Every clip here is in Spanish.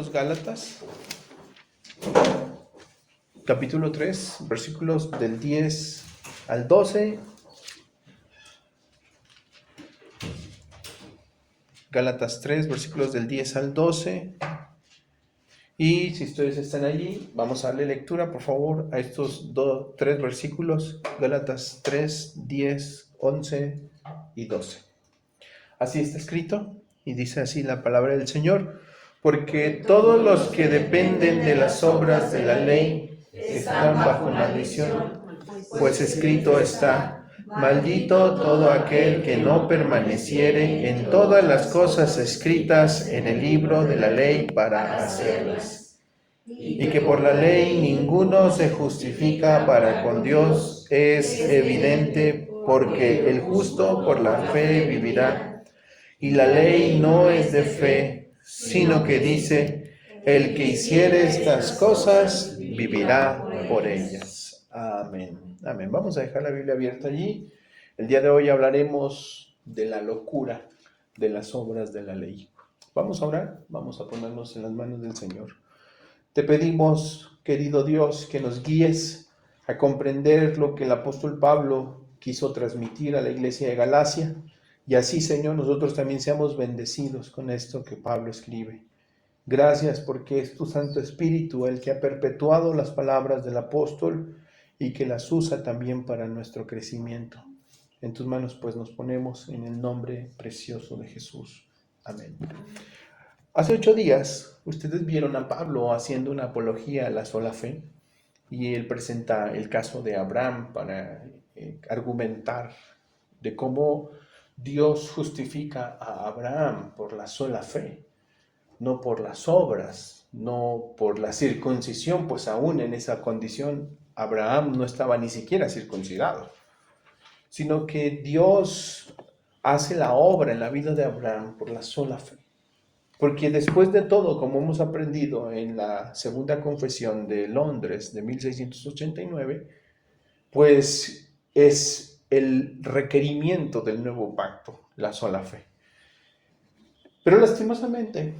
los Gálatas, capítulo 3, versículos del 10 al 12. Gálatas 3, versículos del 10 al 12. Y si ustedes están allí, vamos a darle lectura, por favor, a estos 3 versículos. Gálatas 3, 10, 11 y 12. Así está escrito, y dice así la palabra del Señor: porque todos los que dependen de las obras de la ley están bajo maldición, pues escrito está: maldito todo aquel que no permaneciere en todas las cosas escritas en el libro de la ley para hacerlas. Y que por la ley ninguno se justifica para con Dios es evidente, porque el justo por la fe vivirá. Y la ley no es de fe, sino que dice: el que hiciere estas cosas vivirá por ellas. Amén. Amén. Vamos a dejar la Biblia abierta allí. El día de hoy hablaremos de la locura de las obras de la ley. Vamos a orar, vamos a ponernos en las manos del Señor. Te pedimos, querido Dios, que nos guíes a comprender lo que el apóstol Pablo quiso transmitir a la iglesia de Galacia. Y así, Señor, nosotros también seamos bendecidos con esto que Pablo escribe. Gracias porque es tu Santo Espíritu el que ha perpetuado las palabras del apóstol y que las usa también para nuestro crecimiento. En tus manos pues nos ponemos en el nombre precioso de Jesús. Amén. Hace 8 días ustedes vieron a Pablo haciendo una apología a la sola fe y él presenta el caso de Abraham para argumentar de cómo Dios justifica a Abraham por la sola fe, no por las obras, no por la circuncisión, pues aún en esa condición Abraham no estaba ni siquiera circuncidado, sino que Dios hace la obra en la vida de Abraham por la sola fe. Porque después de todo, como hemos aprendido en la Segunda Confesión de Londres de 1689, pues es el requerimiento del nuevo pacto, la sola fe. Pero lastimosamente,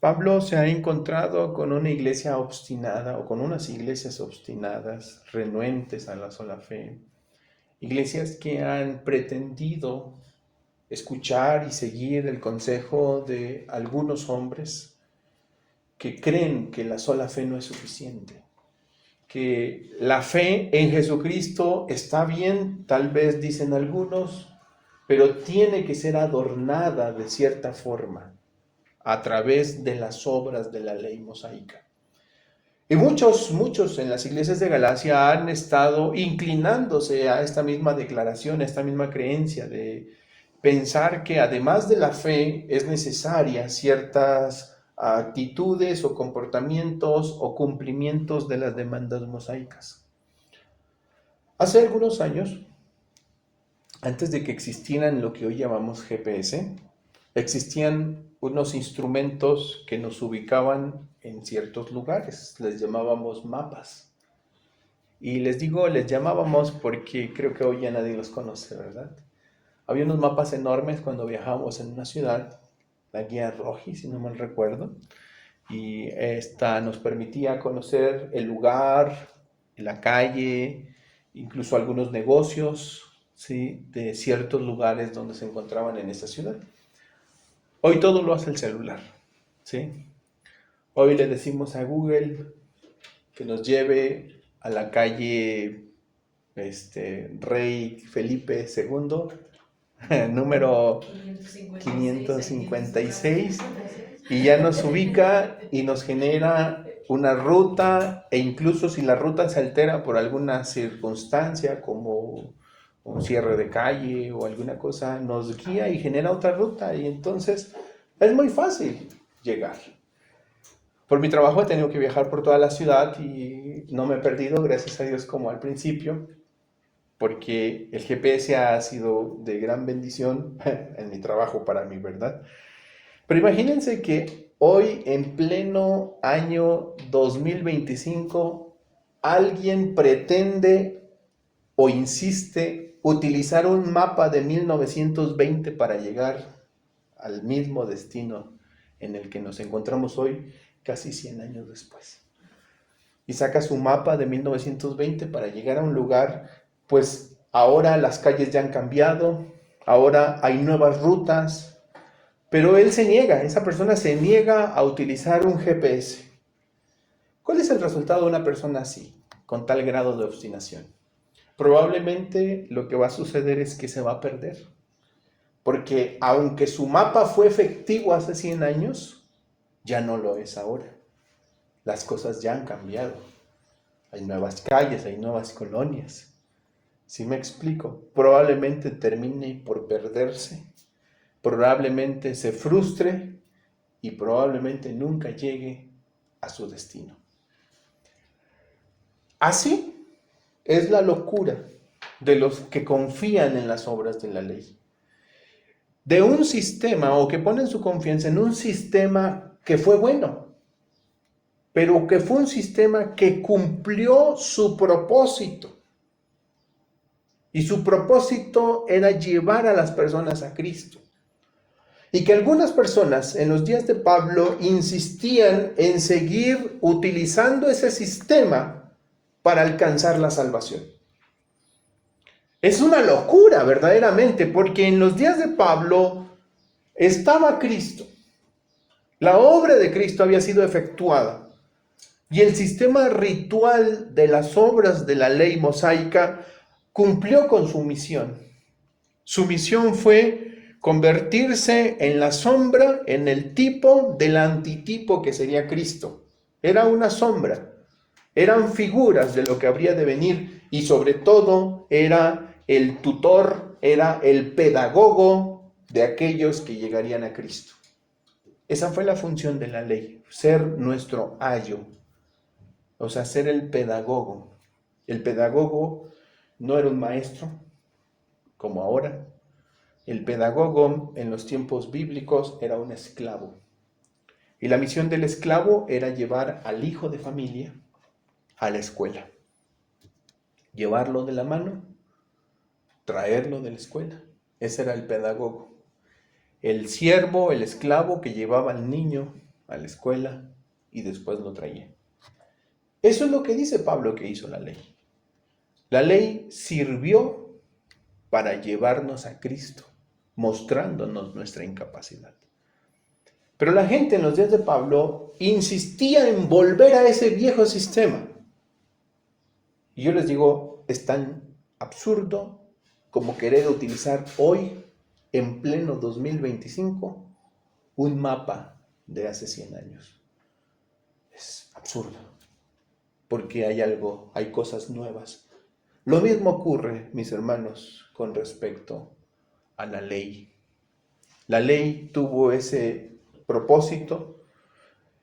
Pablo se ha encontrado con una iglesia obstinada o con unas iglesias obstinadas, renuentes a la sola fe. Iglesias que han pretendido escuchar y seguir el consejo de algunos hombres que creen que la sola fe no es suficiente, que la fe en Jesucristo está bien, tal vez dicen algunos, pero tiene que ser adornada de cierta forma a través de las obras de la ley mosaica. Y muchos en las iglesias de Galacia han estado inclinándose a esta misma declaración, a esta misma creencia de pensar que además de la fe es necesaria ciertas actitudes o comportamientos o cumplimientos de las demandas mosaicas. Hace algunos años, antes de que existieran lo que hoy llamamos GPS, existían unos instrumentos que nos ubicaban en ciertos lugares, les llamábamos mapas. Y les digo, les llamábamos porque creo que hoy ya nadie los conoce, ¿verdad? Había unos mapas enormes cuando viajábamos en una ciudad, la guía Roji, si no mal recuerdo, y esta nos permitía conocer el lugar, la calle, incluso algunos negocios, ¿sí?, de ciertos lugares donde se encontraban en esta ciudad. Hoy todo lo hace el celular, ¿sí? Hoy le decimos a Google que nos lleve a la calle Rey Felipe II, número 556, y ya nos ubica y nos genera una ruta, e incluso si la ruta se altera por alguna circunstancia como un cierre de calle o alguna cosa, nos guía y genera otra ruta, y entonces es muy fácil llegar. Por mi trabajo he tenido que viajar por toda la ciudad y no me he perdido, gracias a Dios, como al principio, porque el GPS ha sido de gran bendición en mi trabajo para mí, ¿verdad? Pero imagínense que hoy, en pleno año 2025, alguien pretende o insiste utilizar un mapa de 1920 para llegar al mismo destino en el que nos encontramos hoy, casi 100 años después. Y saca su mapa de 1920 para llegar a un lugar, pues ahora las calles ya han cambiado, ahora hay nuevas rutas, pero él se niega, esa persona se niega a utilizar un GPS. ¿Cuál es el resultado de una persona así, con tal grado de obstinación? Probablemente lo que va a suceder es que se va a perder. Porque aunque su mapa fue efectivo hace 100 años, ya no lo es ahora. Las cosas ya han cambiado. Hay nuevas calles, hay nuevas colonias. ¿Sí me explico? Probablemente termine por perderse, probablemente se frustre y probablemente nunca llegue a su destino. Así es la locura de los que confían en las obras de la ley. De un sistema o que ponen su confianza en un sistema que fue bueno, pero que fue un sistema que cumplió su propósito. Y su propósito era llevar a las personas a Cristo. Y que algunas personas en los días de Pablo insistían en seguir utilizando ese sistema para alcanzar la salvación. Es una locura verdaderamente, porque en los días de Pablo estaba Cristo. La obra de Cristo había sido efectuada. Y el sistema ritual de las obras de la ley mosaica cumplió con su misión. Su misión fue convertirse en la sombra, en el tipo del antitipo que sería Cristo. Era una sombra, eran figuras de lo que habría de venir y sobre todo era el tutor, era el pedagogo de aquellos que llegarían a Cristo. Esa fue la función de la ley, ser nuestro ayo, o sea, ser el pedagogo. El pedagogo no era un maestro, como ahora. El pedagogo en los tiempos bíblicos era un esclavo. Y la misión del esclavo era llevar al hijo de familia a la escuela. Llevarlo de la mano, traerlo de la escuela. Ese era el pedagogo. El siervo, el esclavo que llevaba al niño a la escuela y después lo traía. Eso es lo que dice Pablo que hizo la ley. La ley sirvió para llevarnos a Cristo, mostrándonos nuestra incapacidad. Pero la gente en los días de Pablo insistía en volver a ese viejo sistema. Y yo les digo, es tan absurdo como querer utilizar hoy, en pleno 2025, un mapa de hace 100 años. Es absurdo, porque hay cosas nuevas. Lo mismo ocurre, mis hermanos, con respecto a la ley. La ley tuvo ese propósito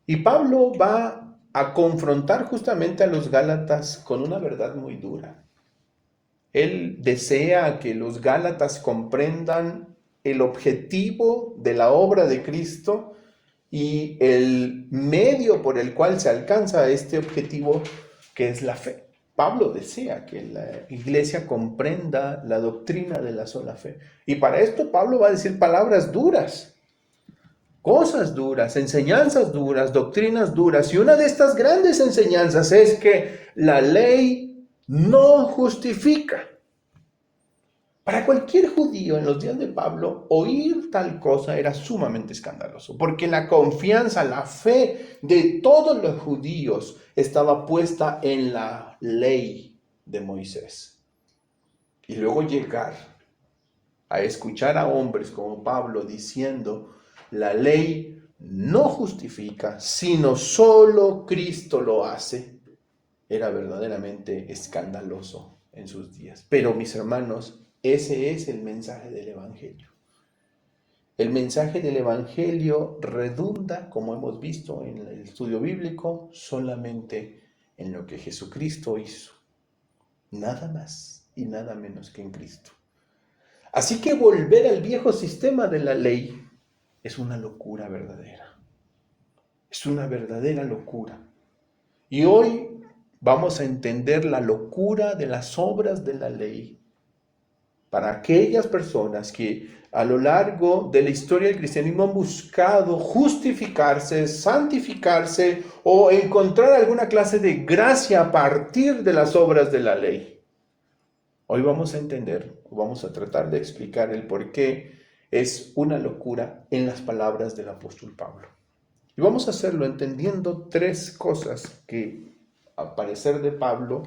y Pablo va a confrontar justamente a los Gálatas con una verdad muy dura. Él desea que los Gálatas comprendan el objetivo de la obra de Cristo y el medio por el cual se alcanza este objetivo, que es la fe. Pablo desea que la iglesia comprenda la doctrina de la sola fe. Y para esto Pablo va a decir palabras duras, cosas duras, enseñanzas duras, doctrinas duras. Y una de estas grandes enseñanzas es que la ley no justifica. Para cualquier judío en los días de Pablo, oír tal cosa era sumamente escandaloso, porque la confianza, la fe de todos los judíos estaba puesta en la ley de Moisés. Y luego llegar a escuchar a hombres como Pablo diciendo, la ley no justifica, sino solo Cristo lo hace, era verdaderamente escandaloso en sus días. Pero mis hermanos, ese es el mensaje del Evangelio. El mensaje del Evangelio redunda, como hemos visto en el estudio bíblico, solamente en lo que Jesucristo hizo. Nada más y nada menos que en Cristo. Así que volver al viejo sistema de la ley es una locura verdadera. Es una verdadera locura. Y hoy vamos a entender la locura de las obras de la ley para aquellas personas que a lo largo de la historia del cristianismo han buscado justificarse, santificarse o encontrar alguna clase de gracia a partir de las obras de la ley. Hoy vamos a entender, vamos a tratar de explicar el por qué es una locura en las palabras del apóstol Pablo. Y vamos a hacerlo entendiendo tres cosas que, a parecer de Pablo,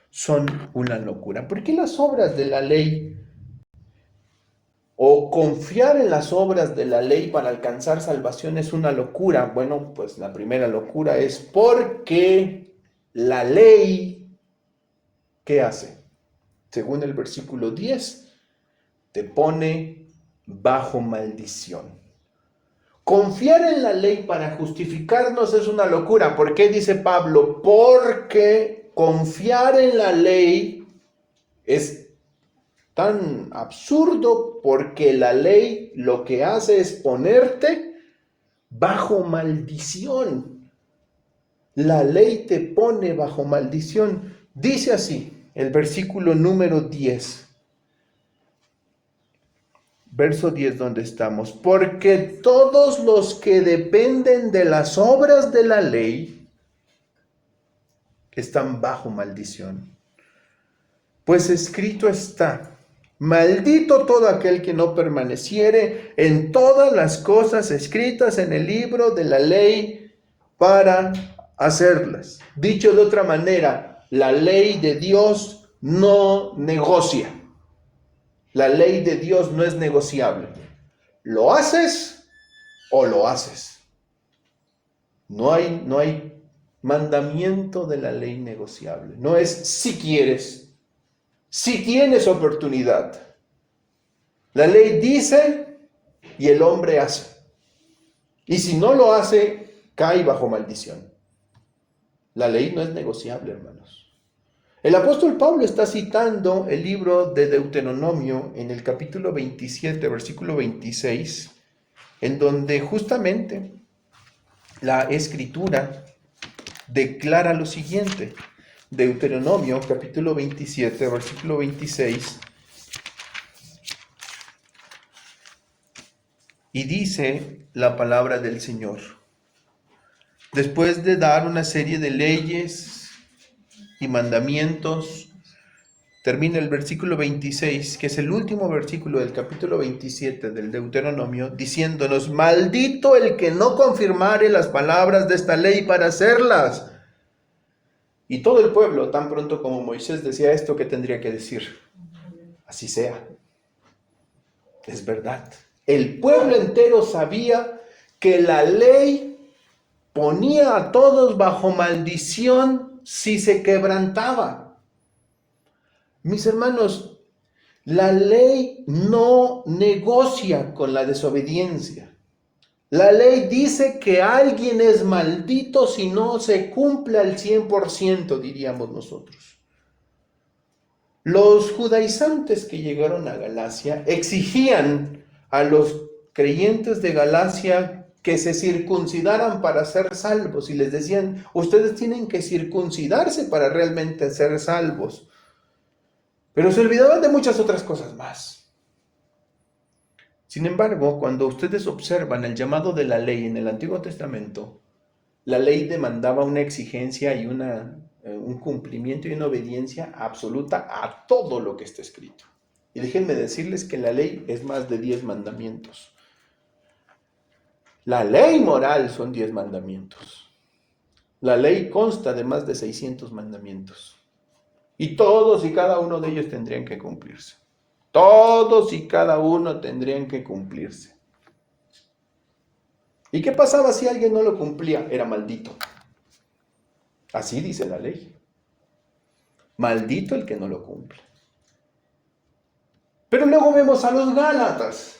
son una locura. ¿Por qué las obras de la ley o confiar en las obras de la ley para alcanzar salvación es una locura? Bueno, pues la primera locura es porque la ley, ¿qué hace? Según el versículo 10, te pone bajo maldición. Confiar en la ley para justificarnos es una locura. ¿Por qué dice Pablo? Porque confiar en la ley es tan absurdo, porque la ley lo que hace es ponerte bajo maldición. La ley te pone bajo maldición. Dice así el versículo número 10. Verso 10 donde estamos. Porque todos los que dependen de las obras de la ley están bajo maldición. Pues escrito está: maldito todo aquel que no permaneciere en todas las cosas escritas en el libro de la ley para hacerlas. Dicho de otra manera, la ley de Dios no negocia. La ley de Dios no es negociable. ¿Lo haces o lo haces? No hay mandamiento de la ley negociable. No es si quieres, si tienes oportunidad. La ley dice y el hombre hace. Y si no lo hace, cae bajo maldición. La ley no es negociable, hermanos. El apóstol Pablo está citando el libro de Deuteronomio en el capítulo 27, versículo 26, en donde justamente la escritura declara lo siguiente. Deuteronomio capítulo 27, versículo 26, y dice la palabra del Señor. Después de dar una serie de leyes y mandamientos, termina el versículo 26, que es el último versículo del capítulo 27 del Deuteronomio, diciéndonos: maldito el que no confirmare las palabras de esta ley para hacerlas. Y todo el pueblo, tan pronto como Moisés decía esto, ¿qué tendría que decir? Así sea. Es verdad. El pueblo entero sabía que la ley ponía a todos bajo maldición si se quebrantaba. Mis hermanos, la ley no negocia con la desobediencia. La ley dice que alguien es maldito si no se cumple al 100%, diríamos nosotros. Los judaizantes que llegaron a Galacia exigían a los creyentes de Galacia que se circuncidaran para ser salvos, y les decían: ustedes tienen que circuncidarse para realmente ser salvos. Pero se olvidaban de muchas otras cosas más. Sin embargo, cuando ustedes observan el llamado de la ley en el Antiguo Testamento, la ley demandaba una exigencia y un cumplimiento y una obediencia absoluta a todo lo que está escrito. Y déjenme decirles que la ley es más de 10 mandamientos. La ley moral son 10 mandamientos. La ley consta de más de 600 mandamientos. Y todos y cada uno de ellos tendrían que cumplirse. Todos y cada uno tendrían que cumplirse. ¿Y qué pasaba si alguien no lo cumplía? Era maldito. Así dice la ley. Maldito el que no lo cumple. Pero luego vemos a los Gálatas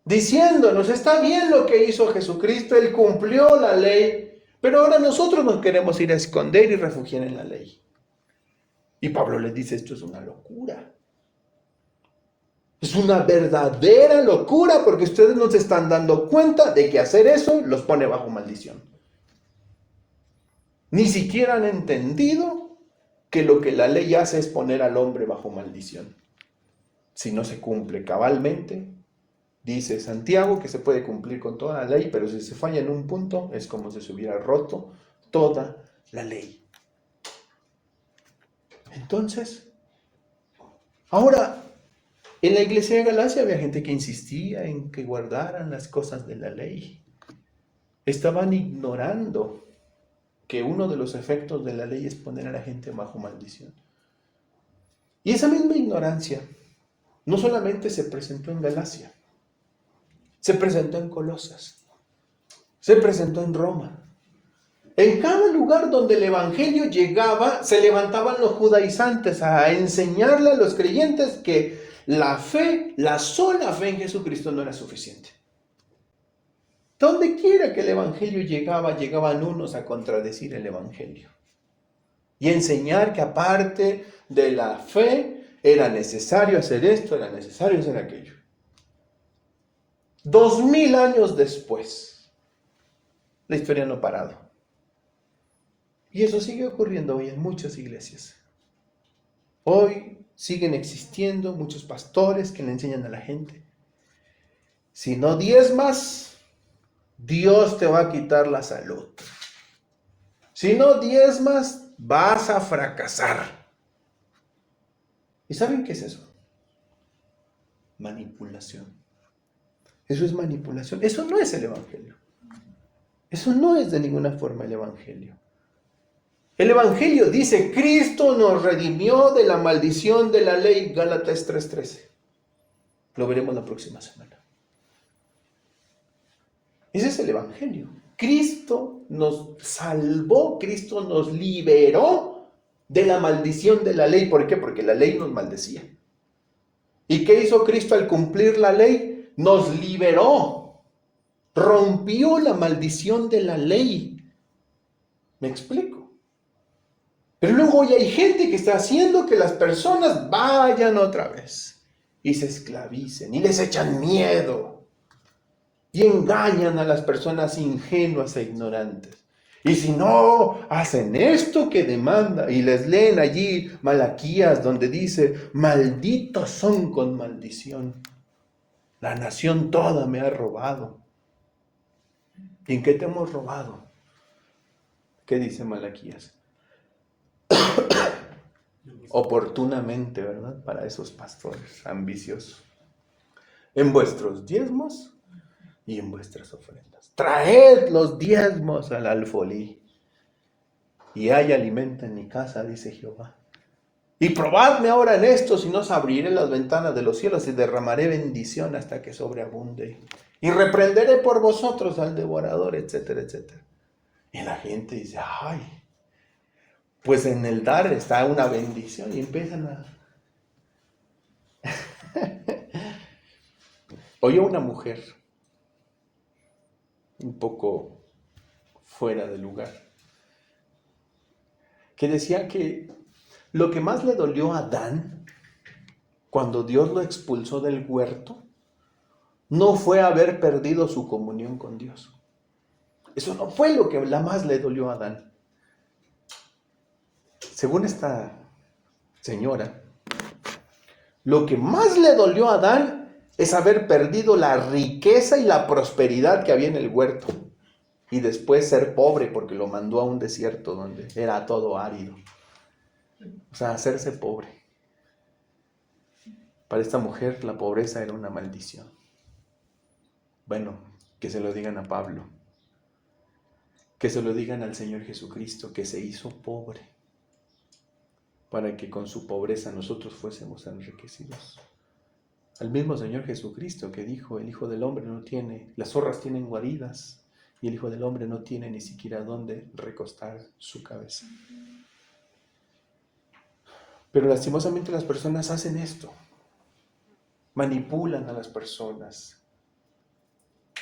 diciéndonos: está bien lo que hizo Jesucristo, Él cumplió la ley, pero ahora nosotros nos queremos ir a esconder y refugiar en la ley. Y Pablo les dice: esto es una locura. Es una verdadera locura, porque ustedes no se están dando cuenta de que hacer eso los pone bajo maldición. Ni siquiera han entendido que lo que la ley hace es poner al hombre bajo maldición. si no se cumple cabalmente. Dice Santiago que se puede cumplir con toda la ley, pero si se falla en un punto, es como si se hubiera roto toda la ley. Entonces, ahora, en la iglesia de Galacia había gente que insistía en que guardaran las cosas de la ley. Estaban ignorando que uno de los efectos de la ley es poner a la gente bajo maldición. Y esa misma ignorancia no solamente se presentó en Galacia, se presentó en Colosas, se presentó en Roma. En cada lugar donde el evangelio llegaba, se levantaban los judaizantes a enseñarle a los creyentes que la fe, la sola fe en Jesucristo no era suficiente. Donde quiera que el evangelio llegaba, llegaban unos a contradecir el evangelio y enseñar que aparte de la fe era necesario hacer esto, era necesario hacer aquello. 2000 años después, la historia no ha parado. Y eso sigue ocurriendo hoy en muchas iglesias. Hoy siguen existiendo muchos pastores que le enseñan a la gente: si no diezmas, Dios te va a quitar la salud. Si no diezmas, vas a fracasar. ¿Y saben qué es eso? Manipulación. Eso es manipulación. Eso no es el evangelio. Eso no es de ninguna forma el evangelio. El evangelio dice: Cristo nos redimió de la maldición de la ley, Gálatas 3:13. Lo veremos la próxima semana. Ese es el evangelio. Cristo nos salvó, Cristo nos liberó de la maldición de la ley. ¿Por qué? Porque la ley nos maldecía. ¿Y qué hizo Cristo al cumplir la ley? Nos liberó. Rompió la maldición de la ley. ¿Me explico? Pero luego hoy hay gente que está haciendo que las personas vayan otra vez y se esclavicen y les echan miedo y engañan a las personas ingenuas e ignorantes. Y si no hacen esto que demanda, y les leen allí Malaquías donde dice: malditos son con maldición, la nación toda me ha robado. ¿Y en qué te hemos robado? ¿Qué dice Malaquías? Oportunamente, ¿verdad? Para esos pastores ambiciosos. En vuestros diezmos y en vuestras ofrendas. Traed los diezmos al alfolí, y hay alimento en mi casa, dice Jehová. Y probadme ahora en esto, si no os abriré las ventanas de los cielos y derramaré bendición hasta que sobreabunde. Y reprenderé por vosotros al devorador, etcétera, etcétera. Y la gente dice: ay, pues en el dar está una bendición, y empiezan a... Oye, una mujer un poco fuera de lugar que decía que lo que más le dolió a Adán cuando Dios lo expulsó del huerto no fue haber perdido su comunión con Dios. Eso no fue lo que más le dolió a Adán. Según esta señora, lo que más le dolió a Adán es haber perdido la riqueza y la prosperidad que había en el huerto, y después ser pobre porque lo mandó a un desierto donde era todo árido. O sea, hacerse pobre. Para esta mujer la pobreza era una maldición. Bueno, que se lo digan a Pablo, que se lo digan al Señor Jesucristo, que se hizo pobre para que con su pobreza nosotros fuésemos enriquecidos. Al mismo Señor Jesucristo que dijo: el Hijo del Hombre no tiene, las zorras tienen guaridas, y el Hijo del Hombre no tiene ni siquiera dónde recostar su cabeza. Pero lastimosamente las personas hacen esto. Manipulan a las personas,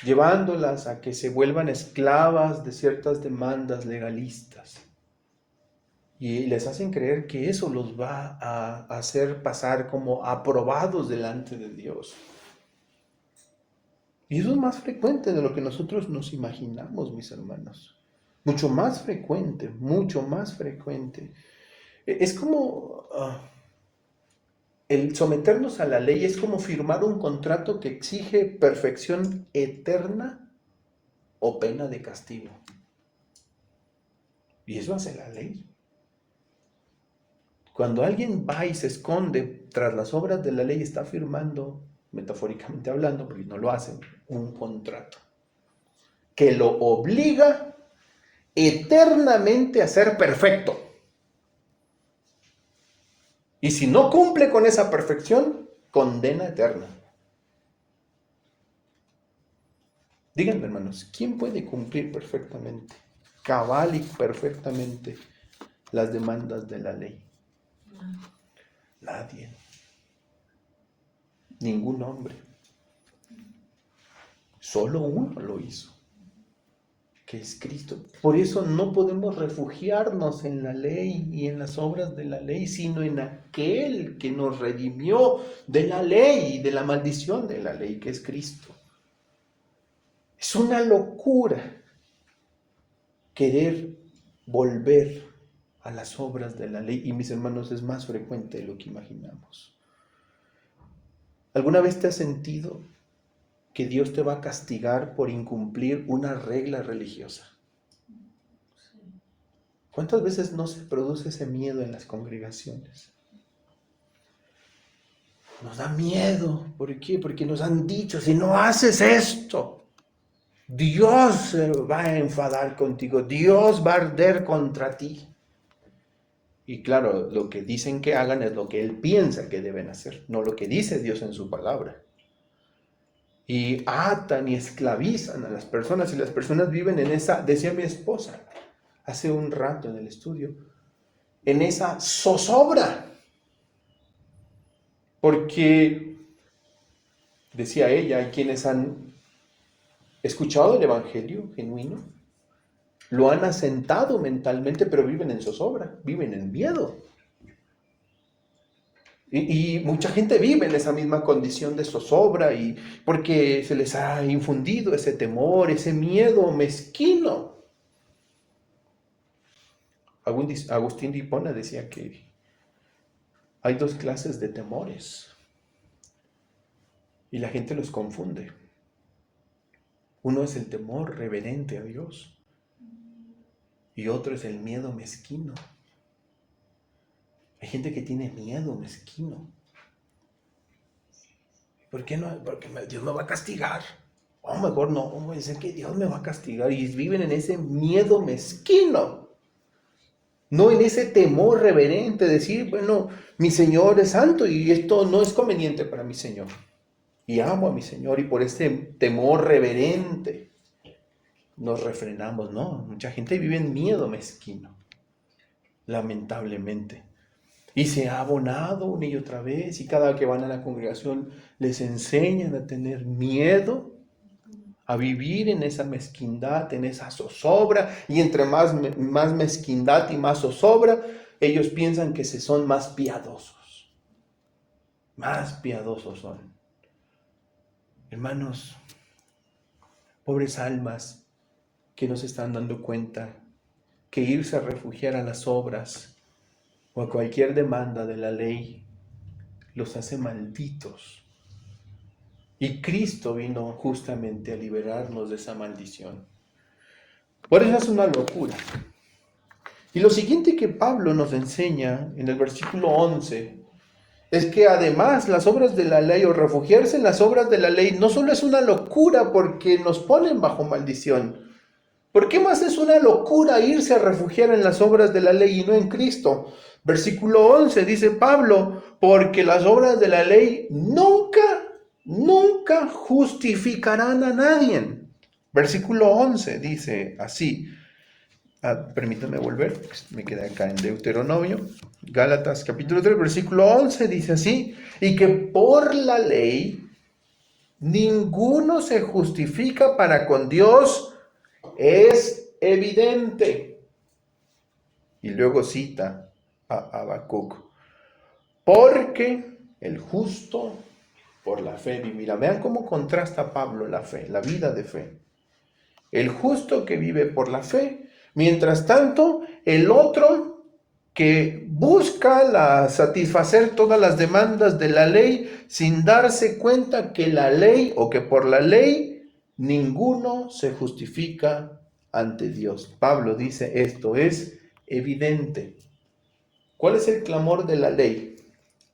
llevándolas a que se vuelvan esclavas de ciertas demandas legalistas. Y les hacen creer que eso los va a hacer pasar como aprobados delante de Dios. Y eso es más frecuente de lo que nosotros nos imaginamos, mis hermanos. Mucho más frecuente, mucho más frecuente. Es como el someternos a la ley es como firmar un contrato que exige perfección eterna o pena de castigo. Y eso hace la ley. Cuando alguien va y se esconde tras las obras de la ley, está firmando, metafóricamente hablando, porque no lo hacen, un contrato que lo obliga eternamente a ser perfecto. Y si no cumple con esa perfección, condena eterna. Díganme, hermanos, ¿quién puede cumplir perfectamente, cabal y perfectamente las demandas de la ley? Nadie. Ningún hombre. Solo uno lo hizo, que es Cristo. Por eso no podemos refugiarnos en la ley y en las obras de la ley, sino en aquel que nos redimió de la ley y de la maldición de la ley, que es Cristo. Es una locura querer volver a las obras de la ley, y mis hermanos, es más frecuente de lo que imaginamos. ¿Alguna vez te has sentido que Dios te va a castigar por incumplir una regla religiosa? ¿Cuántas veces no se produce ese miedo en las congregaciones? Nos da miedo. ¿Por qué? Porque nos han dicho, si no haces esto, Dios se va a enfadar contigo, Dios va a arder contra ti. Y claro, lo que dicen que hagan es lo que Él piensa que deben hacer, no lo que dice Dios en su palabra. Y atan y esclavizan a las personas, y las personas viven en esa, decía mi esposa hace un rato en el estudio, en esa zozobra. Porque, decía ella, hay quienes han escuchado el evangelio genuino, lo han asentado mentalmente, pero viven en zozobra, viven en miedo. Y mucha gente vive en esa misma condición de zozobra, y porque se les ha infundido ese temor, ese miedo mezquino. Agustín de Hipona decía que hay dos clases de temores y la gente los confunde. Uno es el temor reverente a Dios y otro es el miedo mezquino. Hay gente que tiene miedo mezquino. ¿Por qué no? Porque Dios me va a castigar. O mejor no, dicen que Dios me va a castigar, y viven en ese miedo mezquino. No en ese temor reverente, decir, bueno, mi Señor es santo y esto no es conveniente para mi Señor. Y amo a mi Señor, y por ese temor reverente nos refrenamos. No, mucha gente vive en miedo mezquino, lamentablemente. Y se ha abonado una y otra vez, y cada vez que van a la congregación les enseñan a tener miedo, a vivir en esa mezquindad, en esa zozobra, y entre más mezquindad y más zozobra, ellos piensan que se son más piadosos. Más piadosos son. Hermanos, pobres almas que no se están dando cuenta que irse a refugiar a las obras o a cualquier demanda de la ley los hace malditos. Y Cristo vino justamente a liberarnos de esa maldición. Por eso es una locura. Y lo siguiente que Pablo nos enseña en el versículo 11 es que además las obras de la ley, o refugiarse en las obras de la ley, no solo es una locura porque nos ponen bajo maldición. ¿Por qué más es una locura irse a refugiar en las obras de la ley y no en Cristo? Versículo 11 dice Pablo, porque las obras de la ley nunca justificarán a nadie. Versículo 11 dice así. Permítanme volver, me quedé acá en Deuteronomio. Gálatas capítulo 3, versículo 11 dice así: y que por la ley ninguno se justifica para con Dios, es evidente. Y luego cita a Habacuc: porque el justo por la fe vivirá. Vean cómo contrasta Pablo la fe, la vida de fe. El justo que vive por la fe, mientras tanto el otro que busca satisfacer todas las demandas de la ley sin darse cuenta que la ley o que por la ley ninguno se justifica ante Dios. Pablo dice, esto es evidente. ¿Cuál es el clamor de la ley?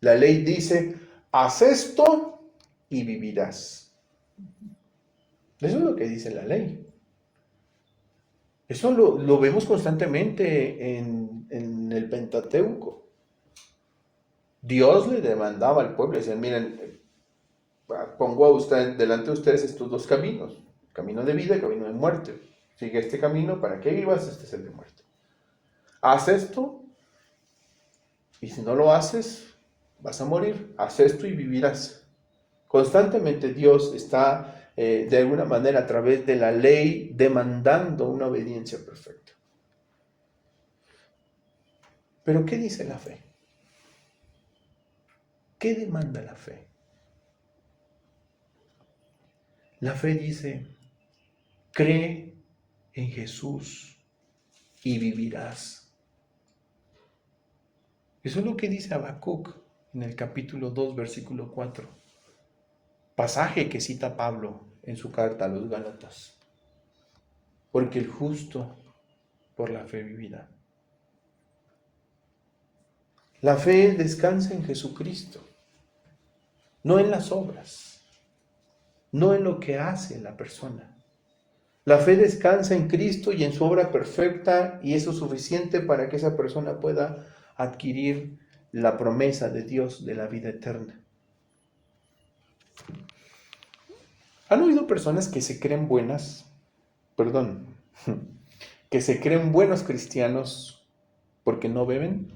La ley dice, haz esto y vivirás. Eso es lo que dice la ley. Eso lo vemos constantemente en el Pentateuco. Dios le demandaba al pueblo, decían, miren, pongo a usted, delante de ustedes estos dos caminos, camino de vida y camino de muerte. Sigue este camino para que vivas, este es el de muerte. Haz esto y si no lo haces, vas a morir. Haz esto y vivirás. Constantemente Dios está de alguna manera a través de la ley demandando una obediencia perfecta. Pero ¿qué dice la fe? ¿Qué demanda la fe? La fe dice, cree en Jesús y vivirás. Eso es lo que dice Habacuc en el capítulo 2, versículo 4. Pasaje que cita Pablo en su carta a los Gálatas. Porque el justo por la fe vivirá. La fe descansa en Jesucristo, no en las obras, no en lo que hace la persona. La fe descansa en Cristo y en su obra perfecta, y eso es suficiente para que esa persona pueda adquirir la promesa de Dios de la vida eterna. ¿Han oído personas que se creen que se creen buenos cristianos porque no beben?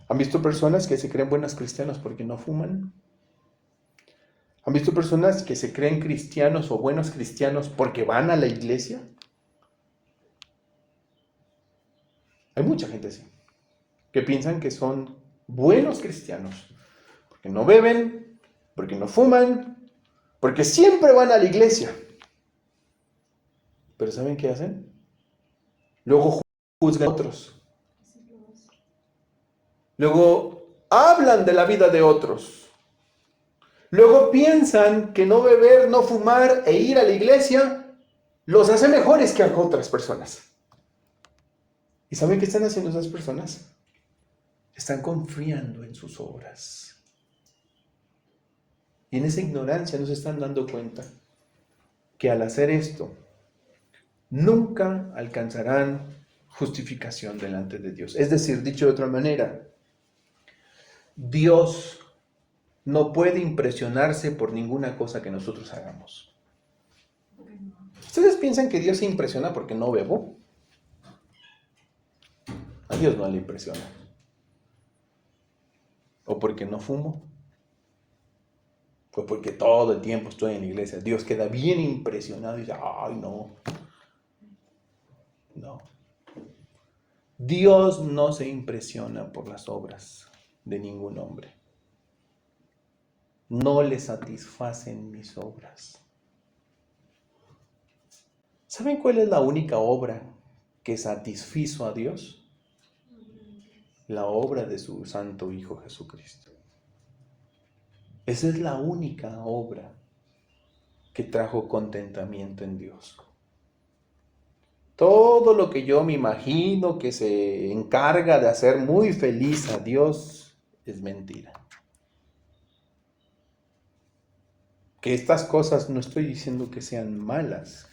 ¿Han visto personas que se creen buenos cristianos porque no fuman? ¿Han visto personas que se creen cristianos o buenos cristianos porque van a la iglesia? Hay mucha gente así, que piensan que son buenos cristianos porque no beben, porque no fuman, porque siempre van a la iglesia. Pero ¿saben qué hacen? Luego juzgan a otros. Luego hablan de la vida de otros. Luego piensan que no beber, no fumar e ir a la iglesia los hace mejores que a otras personas. ¿Y saben qué están haciendo esas personas? Están confiando en sus obras. Y en esa ignorancia no se están dando cuenta que al hacer esto, nunca alcanzarán justificación delante de Dios. Es decir, dicho de otra manera, Dios no puede impresionarse por ninguna cosa que nosotros hagamos. ¿Ustedes piensan que Dios se impresiona porque no bebo? A Dios no le impresiona. ¿O porque no fumo? ¿O porque todo el tiempo estoy en la iglesia? Dios queda bien impresionado y dice, ¡ay, no! No. Dios no se impresiona por las obras de ningún hombre. No le satisfacen mis obras. ¿Saben cuál es la única obra que satisfizo a Dios? La obra de su Santo Hijo Jesucristo. Esa es la única obra que trajo contentamiento en Dios. Todo lo que yo me imagino que se encarga de hacer muy feliz a Dios es mentira. Que estas cosas no estoy diciendo que sean malas,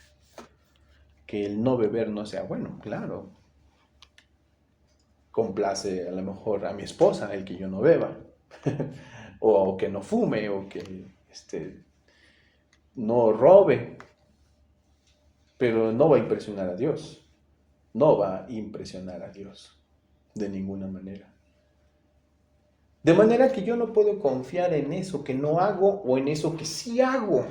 que el no beber no sea bueno, claro. Complace a lo mejor a mi esposa el que yo no beba, o que no fume, o que no robe, pero no va a impresionar a Dios. No va a impresionar a Dios de ninguna manera. De manera que yo no puedo confiar en eso que no hago o en eso que sí hago.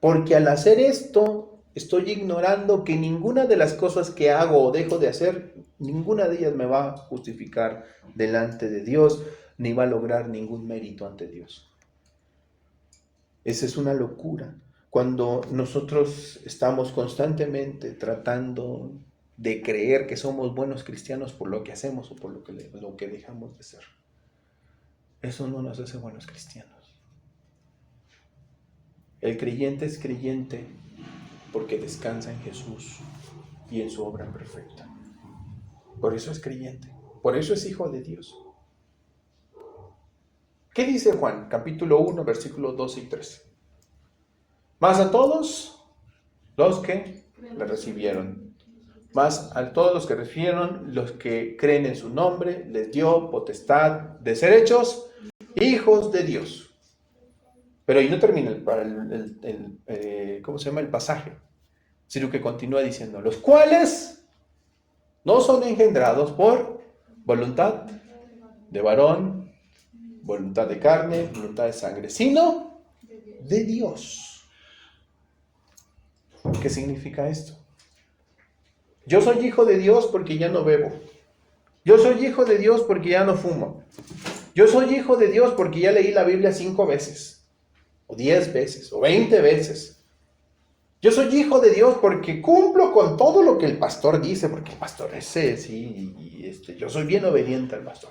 Porque al hacer esto, estoy ignorando que ninguna de las cosas que hago o dejo de hacer, ninguna de ellas me va a justificar delante de Dios, ni va a lograr ningún mérito ante Dios. Esa es una locura. Cuando nosotros estamos constantemente tratando de creer que somos buenos cristianos por lo que hacemos o por lo que dejamos de ser. Eso no nos hace buenos cristianos. El creyente es creyente porque descansa en Jesús y en su obra perfecta. Por eso es creyente, por eso es hijo de Dios. ¿Qué dice Juan? Capítulo 1, versículos 12 y 13. Mas a todos los que le recibieron, mas a todos los que recibieron, los que creen en su nombre, les dio potestad de ser hechos hijos de Dios. Pero ahí no termina el pasaje, sino que continúa diciendo, los cuales no son engendrados por voluntad de varón, voluntad de carne, voluntad de sangre, sino de Dios. ¿Qué significa esto? Yo soy hijo de Dios porque ya no bebo. Yo soy hijo de Dios porque ya no fumo. Yo soy hijo de Dios porque ya leí la Biblia 5 veces, o 10 veces, o 20 veces. Yo soy hijo de Dios porque cumplo con todo lo que el pastor dice, porque el pastor yo soy bien obediente al pastor.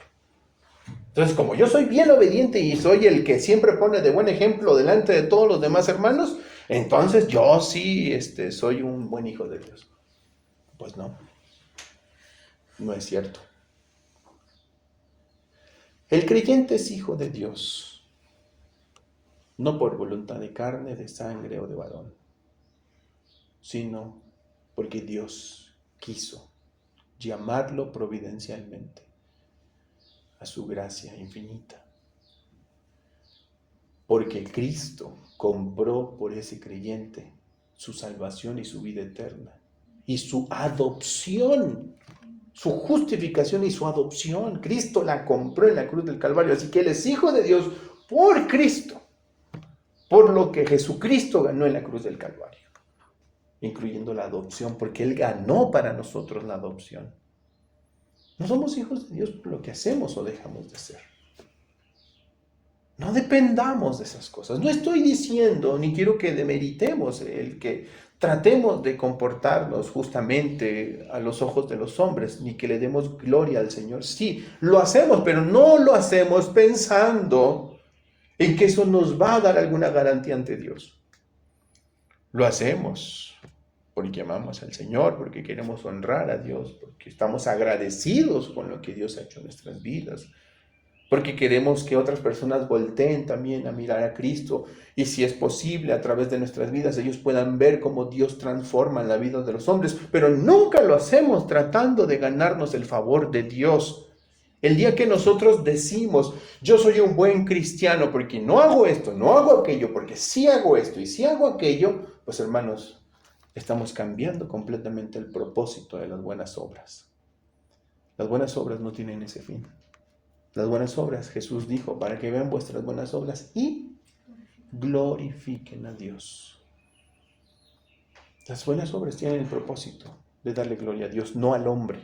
Entonces, como yo soy bien obediente y soy el que siempre pone de buen ejemplo delante de todos los demás hermanos, entonces yo sí soy un buen hijo de Dios. Pues no es cierto. El creyente es hijo de Dios, no por voluntad de carne, de sangre o de varón, sino porque Dios quiso llamarlo providencialmente a su gracia infinita. Porque Cristo compró por ese creyente su salvación y su vida eterna, y su adopción, su justificación y su adopción. Cristo la compró en la cruz del Calvario, así que Él es hijo de Dios por Cristo, por lo que Jesucristo ganó en la cruz del Calvario, incluyendo la adopción, porque Él ganó para nosotros la adopción. No somos hijos de Dios por lo que hacemos o dejamos de ser. No dependamos de esas cosas. No estoy diciendo, ni quiero que demeritemos el que tratemos de comportarnos justamente a los ojos de los hombres, ni que le demos gloria al Señor. Sí, lo hacemos, pero no lo hacemos pensando en que eso nos va a dar alguna garantía ante Dios. Lo hacemos porque amamos al Señor, porque queremos honrar a Dios, porque estamos agradecidos con lo que Dios ha hecho en nuestras vidas, porque queremos que otras personas volteen también a mirar a Cristo, y si es posible, a través de nuestras vidas, ellos puedan ver cómo Dios transforma la vida de los hombres, pero nunca lo hacemos tratando de ganarnos el favor de Dios. El día que nosotros decimos, yo soy un buen cristiano porque no hago esto, no hago aquello, porque sí hago esto y sí hago aquello, pues hermanos, estamos cambiando completamente el propósito de las buenas obras. Las buenas obras no tienen ese fin. Las buenas obras, Jesús dijo, para que vean vuestras buenas obras y glorifiquen a Dios. Las buenas obras tienen el propósito de darle gloria a Dios, no al hombre.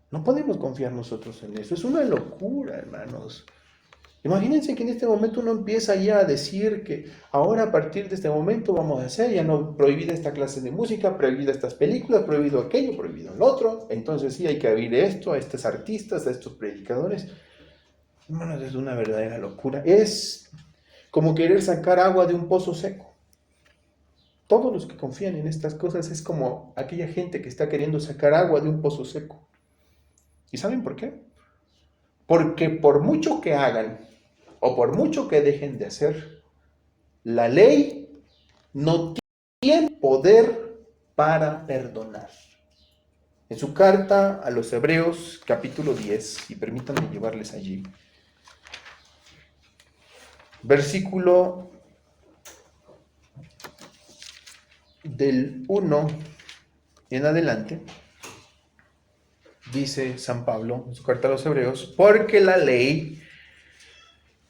No podemos confiar nosotros en eso. Es una locura, hermanos. Imagínense que en este momento uno empieza ya a decir que ahora a partir de este momento vamos a hacer ya no prohibida esta clase de música, prohibida estas películas, prohibido aquello, prohibido el otro. Entonces sí hay que abrir esto a estos artistas, a estos predicadores. Hermanos, es una verdadera locura. Es como querer sacar agua de un pozo seco. Todos los que confían en estas cosas es como aquella gente que está queriendo sacar agua de un pozo seco. ¿Y saben por qué? Porque por mucho que hagan o por mucho que dejen de hacer, la ley no tiene poder para perdonar. En su carta a los Hebreos, capítulo 10, y permítanme llevarles allí, versículo del 1 en adelante, dice San Pablo en su carta a los Hebreos, porque la ley,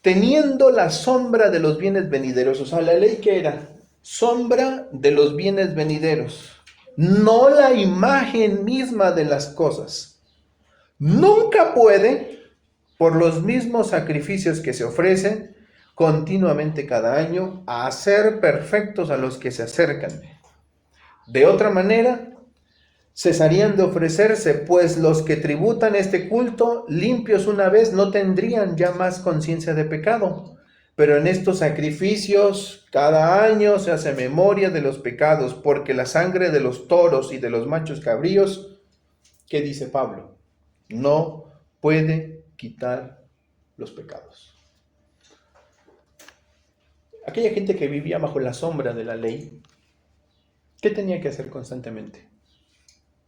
teniendo la sombra de los bienes venideros, o sea, la ley que era sombra de los bienes venideros, no la imagen misma de las cosas, nunca puede, por los mismos sacrificios que se ofrecen continuamente cada año, hacer perfectos a los que se acercan. De otra manera, cesarían de ofrecerse, pues los que tributan este culto, limpios una vez, no tendrían ya más conciencia de pecado. Pero en estos sacrificios, cada año se hace memoria de los pecados, porque la sangre de los toros y de los machos cabríos, ¿qué dice Pablo? No puede quitar los pecados. Aquella gente que vivía bajo la sombra de la ley, ¿qué tenía que hacer constantemente?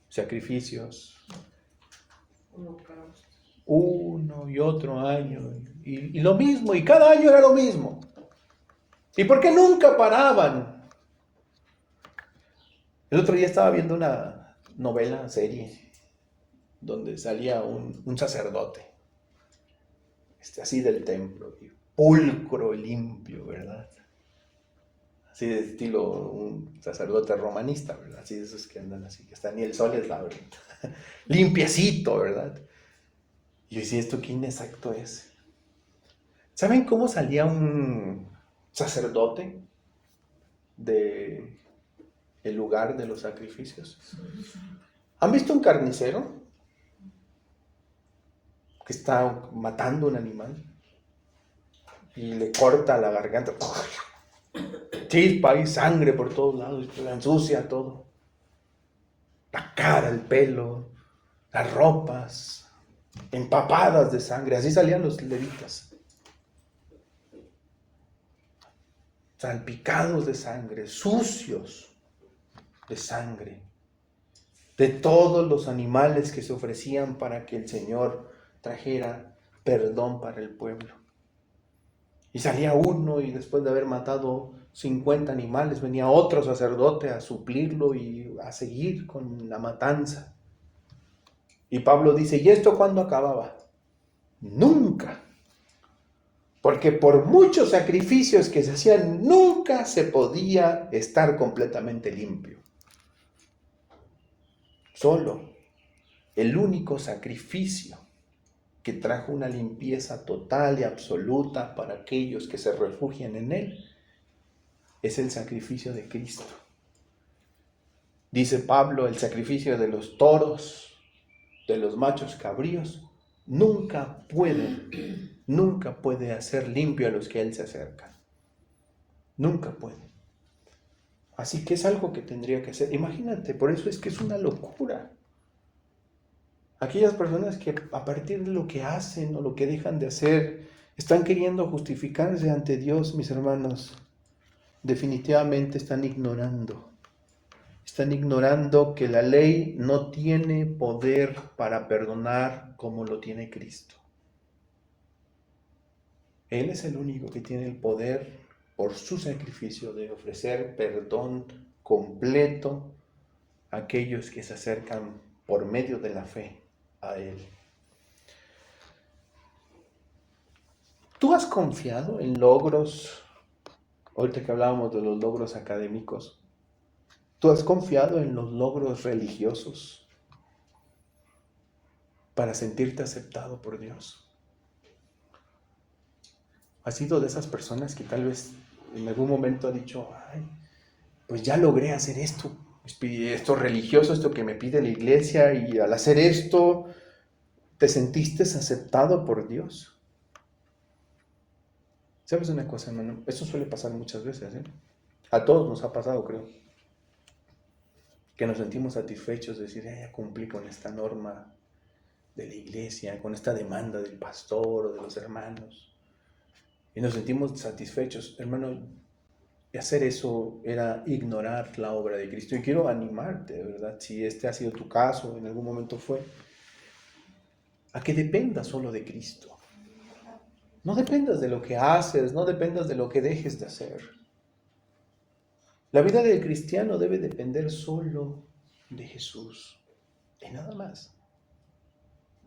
Sacrificios, uno y otro año, y lo mismo, y cada año era lo mismo. ¿Y por qué nunca paraban? El otro día estaba viendo una novela, serie, donde salía un sacerdote, así del templo, y pulcro y limpio, ¿verdad? Así de estilo un sacerdote romanista, ¿verdad? Así de esos que andan así, que hasta ni el sol les da, ¿verdad? Limpiecito, ¿verdad? Y yo decía, ¿esto qué inexacto es? ¿Saben cómo salía un sacerdote de el lugar de los sacrificios? ¿Han visto un carnicero que está matando un animal y le corta la garganta? Chispa y sangre por todos lados, la ensucia todo. La cara, el pelo, las ropas, empapadas de sangre. Así salían los levitas. Salpicados de sangre, sucios de sangre, de todos los animales que se ofrecían para que el Señor trajera perdón para el pueblo. Y salía uno y después de haber matado 50 animales, venía otro sacerdote a suplirlo y a seguir con la matanza. Y Pablo dice, ¿y esto cuándo acababa? Nunca. Porque por muchos sacrificios que se hacían, nunca se podía estar completamente limpio. Solo el único sacrificio que trajo una limpieza total y absoluta para aquellos que se refugian en Él es el sacrificio de Cristo. Dice Pablo, el sacrificio de los toros, de los machos cabríos, nunca puede hacer limpio a los que a Él se acercan. Nunca puede. Así que es algo que tendría que hacer. Imagínate, por eso es que es una locura. Aquellas personas que a partir de lo que hacen o lo que dejan de hacer, están queriendo justificarse ante Dios, mis hermanos, definitivamente están ignorando. Están ignorando que la ley no tiene poder para perdonar como lo tiene Cristo. Él es el único que tiene el poder por su sacrificio de ofrecer perdón completo a aquellos que se acercan por medio de la fe a Él. ¿Tú has confiado en logros? Ahorita que hablábamos de los logros académicos, ¿tú has confiado en los logros religiosos para sentirte aceptado por Dios? ¿Has sido de esas personas que tal vez en algún momento ha dicho, ay, pues ya logré hacer esto religioso, esto que me pide la iglesia, y al hacer esto, ¿te sentiste aceptado por Dios? ¿Sabes una cosa, hermano? Eso suele pasar muchas veces, ¿eh? A todos nos ha pasado, creo. Que nos sentimos satisfechos de decir, ya cumplí con esta norma de la iglesia, con esta demanda del pastor o de los hermanos. Y nos sentimos satisfechos. Hermano, hacer eso era ignorar la obra de Cristo. Y quiero animarte, de verdad, si este ha sido tu caso, en algún momento fue, a que dependas solo de Cristo. No dependas de lo que haces, no dependas de lo que dejes de hacer. La vida del cristiano debe depender solo de Jesús, y nada más.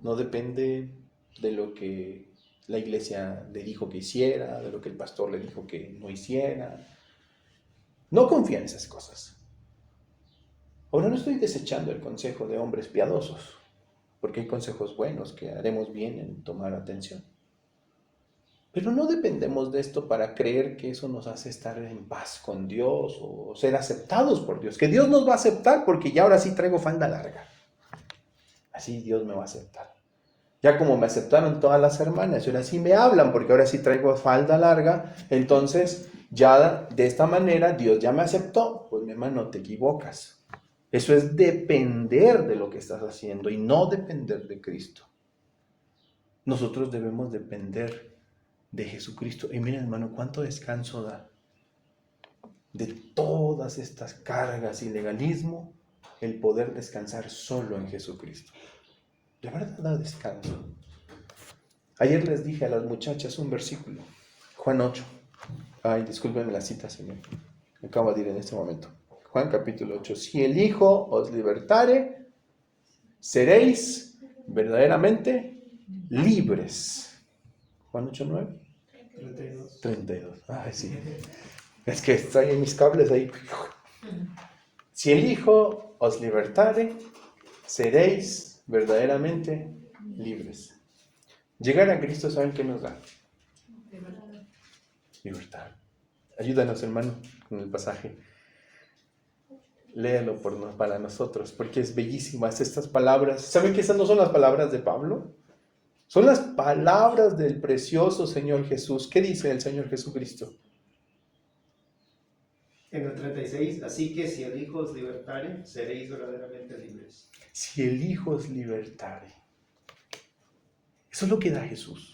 No depende de lo que la iglesia le dijo que hiciera, de lo que el pastor le dijo que no hiciera. No confía en esas cosas. Ahora no estoy desechando el consejo de hombres piadosos, porque hay consejos buenos que haremos bien en tomar atención. Pero no dependemos de esto para creer que eso nos hace estar en paz con Dios o ser aceptados por Dios. Que Dios nos va a aceptar porque ya ahora sí traigo falda larga. Así Dios me va a aceptar. Ya como me aceptaron todas las hermanas y ahora sí me hablan porque ahora sí traigo falda larga, entonces ya de esta manera Dios ya me aceptó. Pues mi hermano, no te equivocas. Eso es depender de lo que estás haciendo y no depender de Cristo. Nosotros debemos depender de Jesucristo. Y miren, hermano, cuánto descanso da de todas estas cargas y legalismo el poder descansar solo en Jesucristo. De verdad da descanso. Ayer les dije a las muchachas un versículo, Juan 8. Ay, discúlpenme la cita, Señor. Me acabo de ir en este momento. Juan capítulo 8. Si el Hijo os libertare, seréis verdaderamente libres. Juan 8, 9. 32. Ay, sí. Es que estoy en mis cables ahí. Si el Hijo os libertare, seréis verdaderamente libres. Llegar a Cristo, ¿saben qué nos da? Libertad. Ayúdanos, hermano, con el pasaje. Léalo para nosotros, porque es bellísimas estas palabras. ¿Saben que esas no son las palabras de Pablo? Son las palabras del precioso Señor Jesús. ¿Qué dice el Señor Jesucristo? En el 36, así que si el Hijo os libertare, seréis verdaderamente libres. Si el Hijo os libertare. Eso es lo que da Jesús.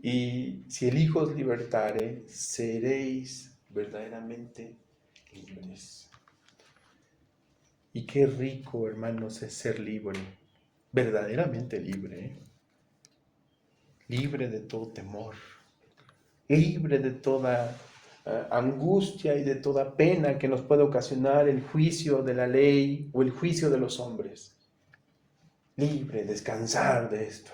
Y si el Hijo os libertare, seréis verdaderamente libres. Y qué rico, hermanos, es ser libre, verdaderamente libre. Libre de todo temor, libre de toda angustia y de toda pena que nos puede ocasionar el juicio de la ley o el juicio de los hombres. Libre, descansar de esto.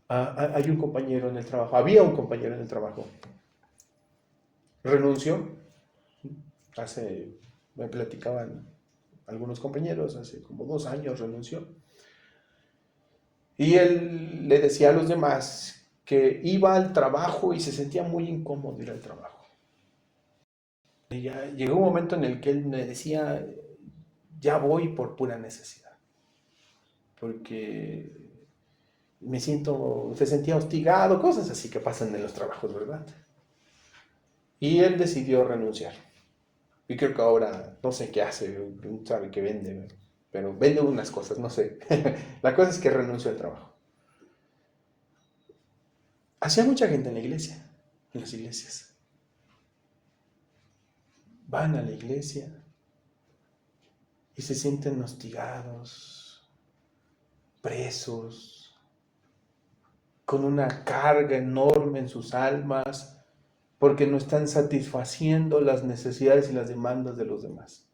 Hay un compañero en el trabajo, había un compañero en el trabajo, renunció, me platicaban algunos compañeros, hace como 2 años renunció, y él le decía a los demás que iba al trabajo y se sentía muy incómodo ir al trabajo. Y ya llegó un momento en el que él me decía, ya voy por pura necesidad, porque se sentía hostigado, cosas así que pasan en los trabajos, ¿verdad? Y él decidió renunciar. Y creo que ahora, no sé qué hace, sabe que vende, pero vende unas cosas, no sé. La cosa es que renunció al trabajo. Hacía mucha gente en la iglesia, en las iglesias. Van a la iglesia y se sienten hostigados, presos, con una carga enorme en sus almas, porque no están satisfaciendo las necesidades y las demandas de los demás.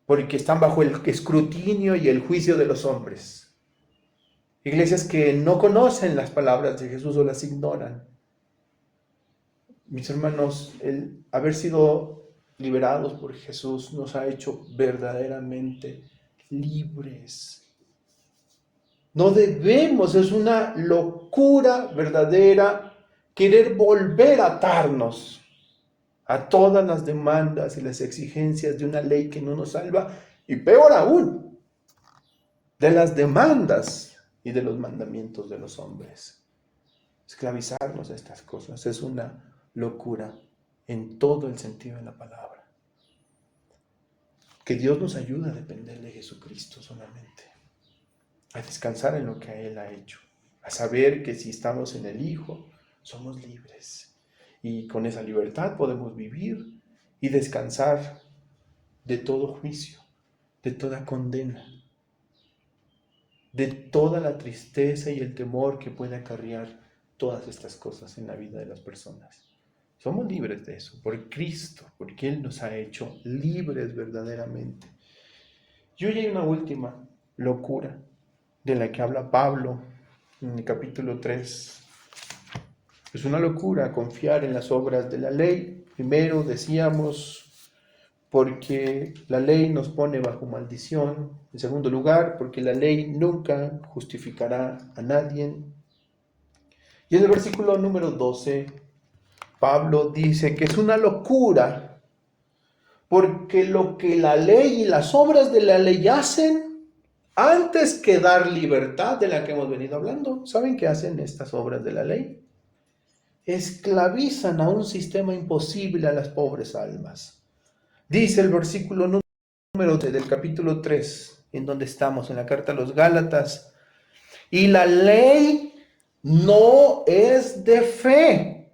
Porque están bajo el escrutinio y el juicio de los hombres. Iglesias que no conocen las palabras de Jesús o las ignoran. Mis hermanos, el haber sido liberados por Jesús nos ha hecho verdaderamente libres. No debemos, es una locura verdadera querer volver a atarnos a todas las demandas y las exigencias de una ley que no nos salva, y peor aún, de las demandas y de los mandamientos de los hombres. Esclavizarnos a estas cosas es una locura en todo el sentido de la palabra. Que Dios nos ayude a depender de Jesucristo solamente, a descansar en lo que Él ha hecho, a saber que si estamos en el Hijo, somos libres. Y con esa libertad podemos vivir y descansar de todo juicio, de toda condena, de toda la tristeza y el temor que puede acarrear todas estas cosas en la vida de las personas. Somos libres de eso, por Cristo, porque Él nos ha hecho libres verdaderamente. Y hoy hay una última locura de la que habla Pablo en el capítulo 3. Es una locura confiar en las obras de la ley. Primero decíamos, porque la ley nos pone bajo maldición. En segundo lugar, porque la ley nunca justificará a nadie. Y en el versículo número 12, Pablo dice que es una locura, porque lo que la ley y las obras de la ley hacen, antes que dar libertad de la que hemos venido hablando, ¿saben qué hacen estas obras de la ley? Esclavizan a un sistema imposible a las pobres almas. Dice el versículo número del capítulo 3, en donde estamos, en la carta a los Gálatas, y la ley no es de fe,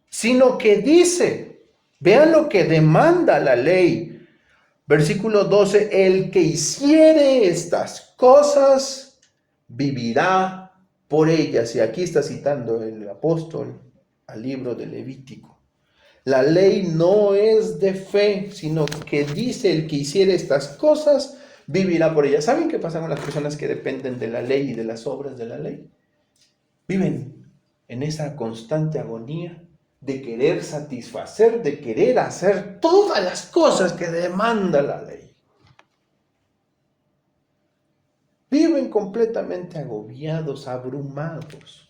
sino que dice, vean lo que demanda la ley. Versículo 12, el que hiciere estas cosas vivirá por ellas. Y aquí está citando el apóstol al libro de Levítico. La ley no es de fe, sino que dice el que hiciere estas cosas vivirá por ellas. ¿Saben qué pasa con las personas que dependen de la ley y de las obras de la ley? Viven en esa constante agonía de querer satisfacer, de querer hacer todas las cosas que demanda la ley. Viven completamente agobiados, abrumados.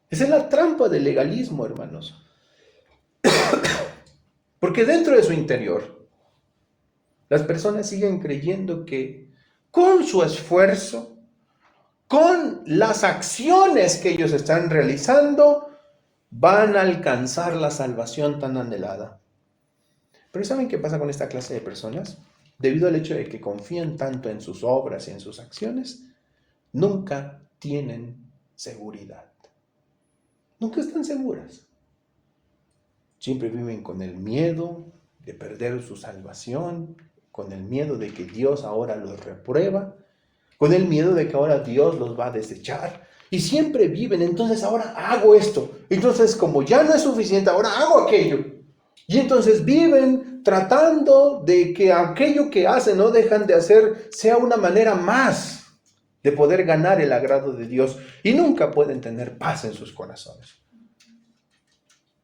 Esa es la trampa del legalismo, hermanos. Porque dentro de su interior, las personas siguen creyendo que con su esfuerzo, con las acciones que ellos están realizando, van a alcanzar la salvación tan anhelada. Pero ¿saben qué pasa con esta clase de personas? Debido al hecho de que confían tanto en sus obras y en sus acciones, nunca tienen seguridad. Nunca están seguras. Siempre viven con el miedo de perder su salvación, con el miedo de que Dios ahora los reprueba, con el miedo de que ahora Dios los va a desechar. Y siempre viven, entonces ahora hago esto. Entonces como ya no es suficiente, ahora hago aquello. Y entonces viven tratando de que aquello que hacen, no dejan de hacer, sea una manera más de poder ganar el agrado de Dios. Y nunca pueden tener paz en sus corazones.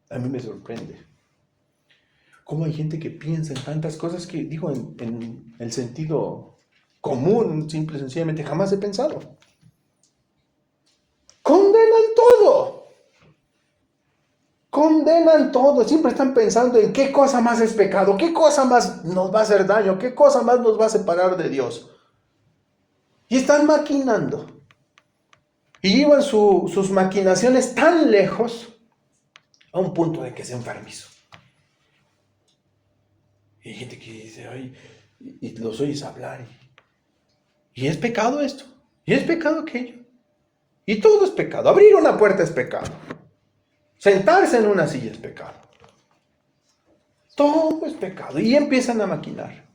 A mí me sorprende cómo hay gente que piensa en tantas cosas que, digo, en el sentido común, simple y sencillamente, jamás he pensado. Condenan todo. Condenan todo. Siempre están pensando en qué cosa más es pecado, qué cosa más nos va a hacer daño, qué cosa más nos va a separar de Dios. Y están maquinando. Y llevan sus maquinaciones tan lejos a un punto de que es enfermizo. Y hay gente que dice, ay, y los oyes hablar. Y es pecado esto. Y es pecado aquello. Y todo es pecado. Abrir una puerta es pecado. Sentarse en una silla es pecado. Todo es pecado. Y empiezan a maquinar.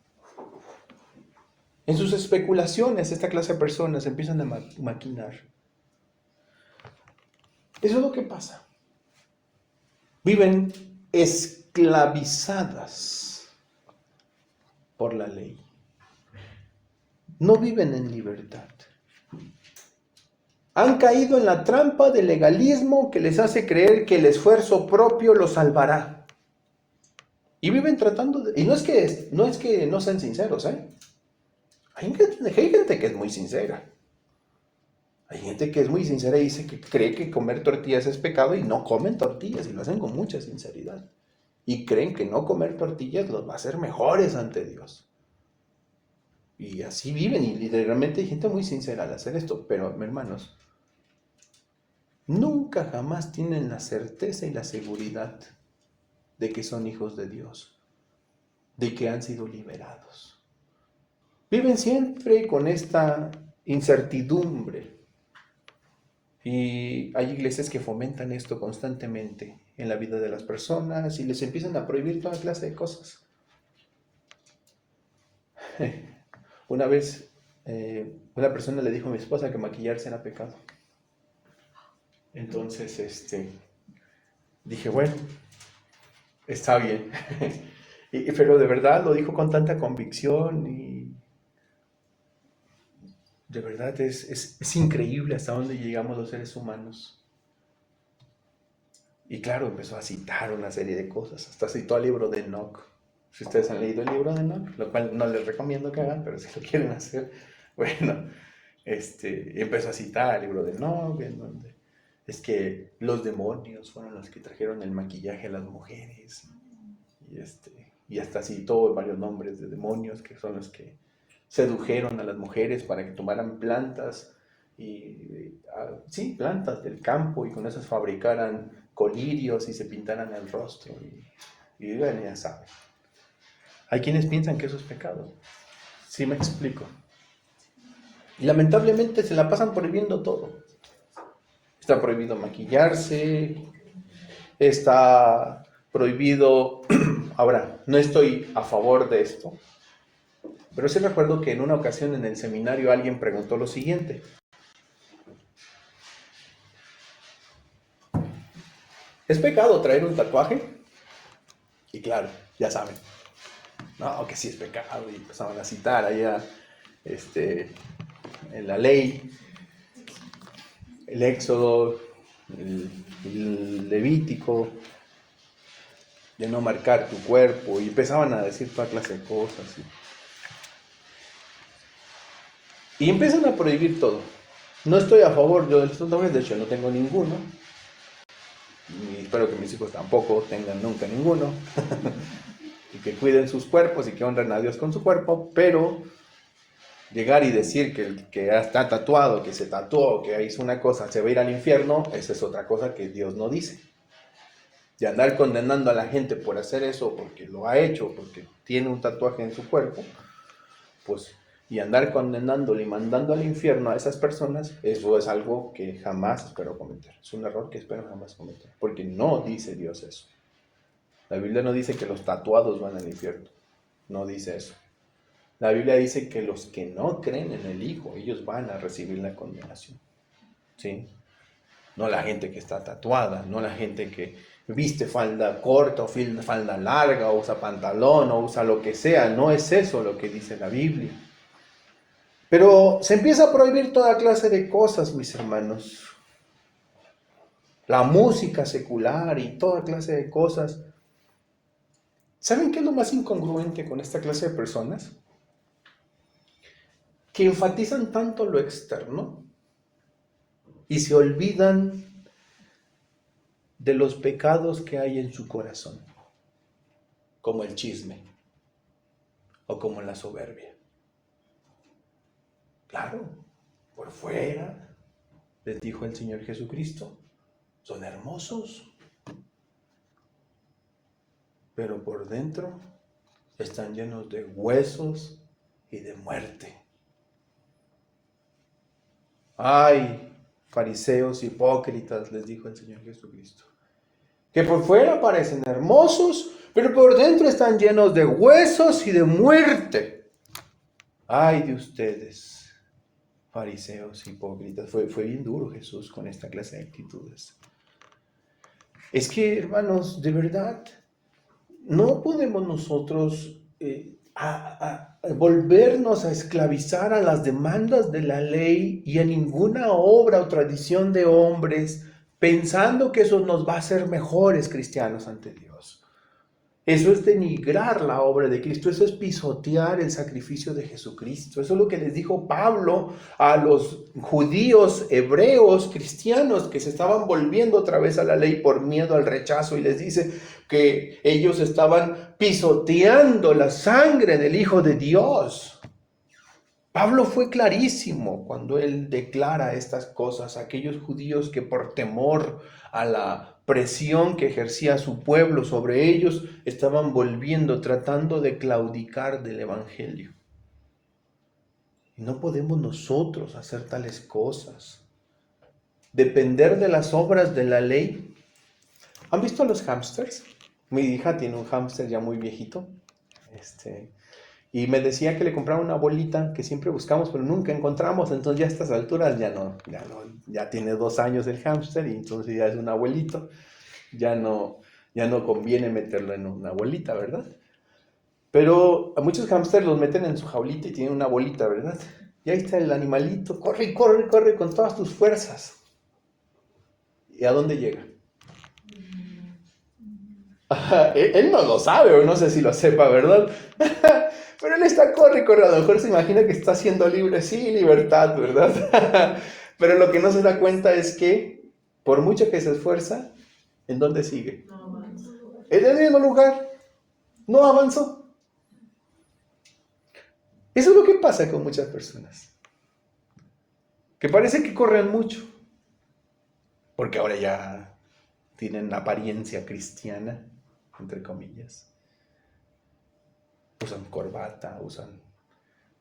En sus especulaciones, esta clase de personas empiezan a maquinar. Eso es lo que pasa. Viven esclavizadas por la ley. No viven en libertad. Han caído en la trampa del legalismo que les hace creer que el esfuerzo propio los salvará. Y viven tratando de... Y no es que no sean sinceros, ¿eh? Hay gente que es muy sincera. Hay gente que es muy sincera y dice que cree que comer tortillas es pecado y no comen tortillas y lo hacen con mucha sinceridad. Y creen que no comer tortillas los va a hacer mejores ante Dios. Y así viven y literalmente hay gente muy sincera al hacer esto. Pero, hermanos, nunca jamás tienen la certeza y la seguridad de que son hijos de Dios, de que han sido liberados. Viven siempre con esta incertidumbre. Y hay iglesias que fomentan esto constantemente en la vida de las personas y les empiezan a prohibir toda clase de cosas. Una vez una persona le dijo a mi esposa que maquillarse era pecado. Entonces, dije, bueno, está bien. Pero de verdad lo dijo con tanta convicción y de verdad es increíble hasta dónde llegamos los seres humanos. Y claro, empezó a citar una serie de cosas, hasta citó al libro de Enoch. Si ustedes han leído el libro de Enoch, lo cual no les recomiendo que hagan, pero si lo quieren hacer, bueno, empezó a citar el libro de Enoch, en donde es que los demonios fueron los que trajeron el maquillaje a las mujeres, y hasta citó varios nombres de demonios que son los que sedujeron a las mujeres para que tomaran plantas, sí, plantas del campo, y con esas fabricaran colirios y se pintaran el rostro, y bueno, ya saben. Hay quienes piensan que eso es pecado. Sí me explico. Y lamentablemente se la pasan prohibiendo todo. Está prohibido maquillarse, está prohibido... Ahora, no estoy a favor de esto, pero sí recuerdo que en una ocasión en el seminario alguien preguntó lo siguiente. ¿Es pecado traer un tatuaje? Y claro, ya saben. No, que sí es pecado, y empezaban a citar allá en la ley, el Éxodo, el Levítico, de no marcar tu cuerpo, y empezaban a decir toda clase de cosas. Y empiezan a prohibir todo. No estoy a favor yo de los tatuajes, de hecho no tengo ninguno, y espero que mis hijos tampoco tengan nunca ninguno. Y que cuiden sus cuerpos y que honren a Dios con su cuerpo, pero llegar y decir que el que está tatuado, que se tatuó, que hizo una cosa, se va a ir al infierno, esa es otra cosa que Dios no dice. Y andar condenando a la gente por hacer eso, porque lo ha hecho, porque tiene un tatuaje en su cuerpo, pues, y andar condenándole y mandando al infierno a esas personas, eso es algo que jamás espero cometer. Es un error que espero jamás cometer, porque no dice Dios eso. La Biblia no dice que los tatuados van al infierno, no dice eso. La Biblia dice que los que no creen en el Hijo, ellos van a recibir la condenación, ¿sí? No la gente que está tatuada, no la gente que viste falda corta o falda larga, o usa pantalón, o usa lo que sea, no es eso lo que dice la Biblia. Pero se empieza a prohibir toda clase de cosas, mis hermanos. La música secular y toda clase de cosas. ¿Saben qué es lo más incongruente con esta clase de personas? Que enfatizan tanto lo externo y se olvidan de los pecados que hay en su corazón, como el chisme o como la soberbia. Claro, por fuera, les dijo el Señor Jesucristo, son hermosos, pero por dentro están llenos de huesos y de muerte. ¡Ay, fariseos hipócritas!, les dijo el Señor Jesucristo, que por fuera parecen hermosos, pero por dentro están llenos de huesos y de muerte. ¡Ay de ustedes, fariseos hipócritas! Fue bien duro Jesús con esta clase de actitudes. Es que, hermanos, de verdad, no podemos nosotros volvernos a esclavizar a las demandas de la ley y a ninguna obra o tradición de hombres, pensando que eso nos va a hacer mejores cristianos ante Dios. Eso es denigrar la obra de Cristo, eso es pisotear el sacrificio de Jesucristo. Eso es lo que les dijo Pablo a los judíos, hebreos, cristianos que se estaban volviendo otra vez a la ley por miedo al rechazo, y les dice que ellos estaban pisoteando la sangre del Hijo de Dios. Pablo fue clarísimo cuando él declara estas cosas a aquellos judíos que por temor a la presión que ejercía su pueblo sobre ellos, estaban volviendo, tratando de claudicar del evangelio. Y no podemos nosotros hacer tales cosas. Depender de las obras de la ley. ¿Han visto a los hámsters? Mi hija tiene un hámster ya muy viejito. Y me decía que le compraba una bolita que siempre buscamos, pero nunca encontramos. Entonces ya a estas alturas ya tiene 2 años el hámster, y entonces ya es un abuelito. Ya no conviene meterlo en una bolita, ¿verdad? Pero a muchos hámsters los meten en su jaulita y tienen una bolita, ¿verdad? Y ahí está el animalito, corre, corre, corre con todas tus fuerzas. ¿Y a dónde llega? Él no lo sabe, o no sé si lo sepa, ¿verdad? Pero él está corre, a lo mejor se imagina que está siendo libre, sí, libertad, ¿verdad? Pero lo que no se da cuenta es que, por mucho que se esfuerza, ¿en dónde sigue? No avanzo. En el mismo lugar, no avanzó. Eso es lo que pasa con muchas personas, que parece que corren mucho, porque ahora ya tienen apariencia cristiana, entre comillas. Usan corbata, usan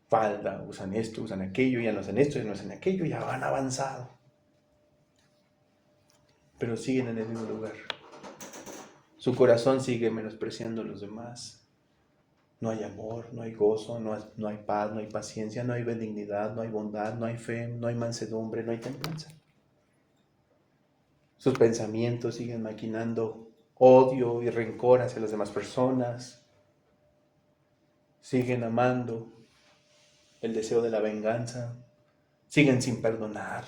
falda, usan esto, usan aquello, ya no hacen esto, ya no hacen aquello, ya han avanzado. Pero siguen en el mismo lugar. Su corazón sigue menospreciando a los demás. No hay amor, no hay gozo, no hay paz, no hay paciencia, no hay benignidad, no hay bondad, no hay fe, no hay mansedumbre, no hay templanza. Sus pensamientos siguen maquinando odio y rencor hacia las demás personas. Siguen amando el deseo de la venganza. Siguen sin perdonar.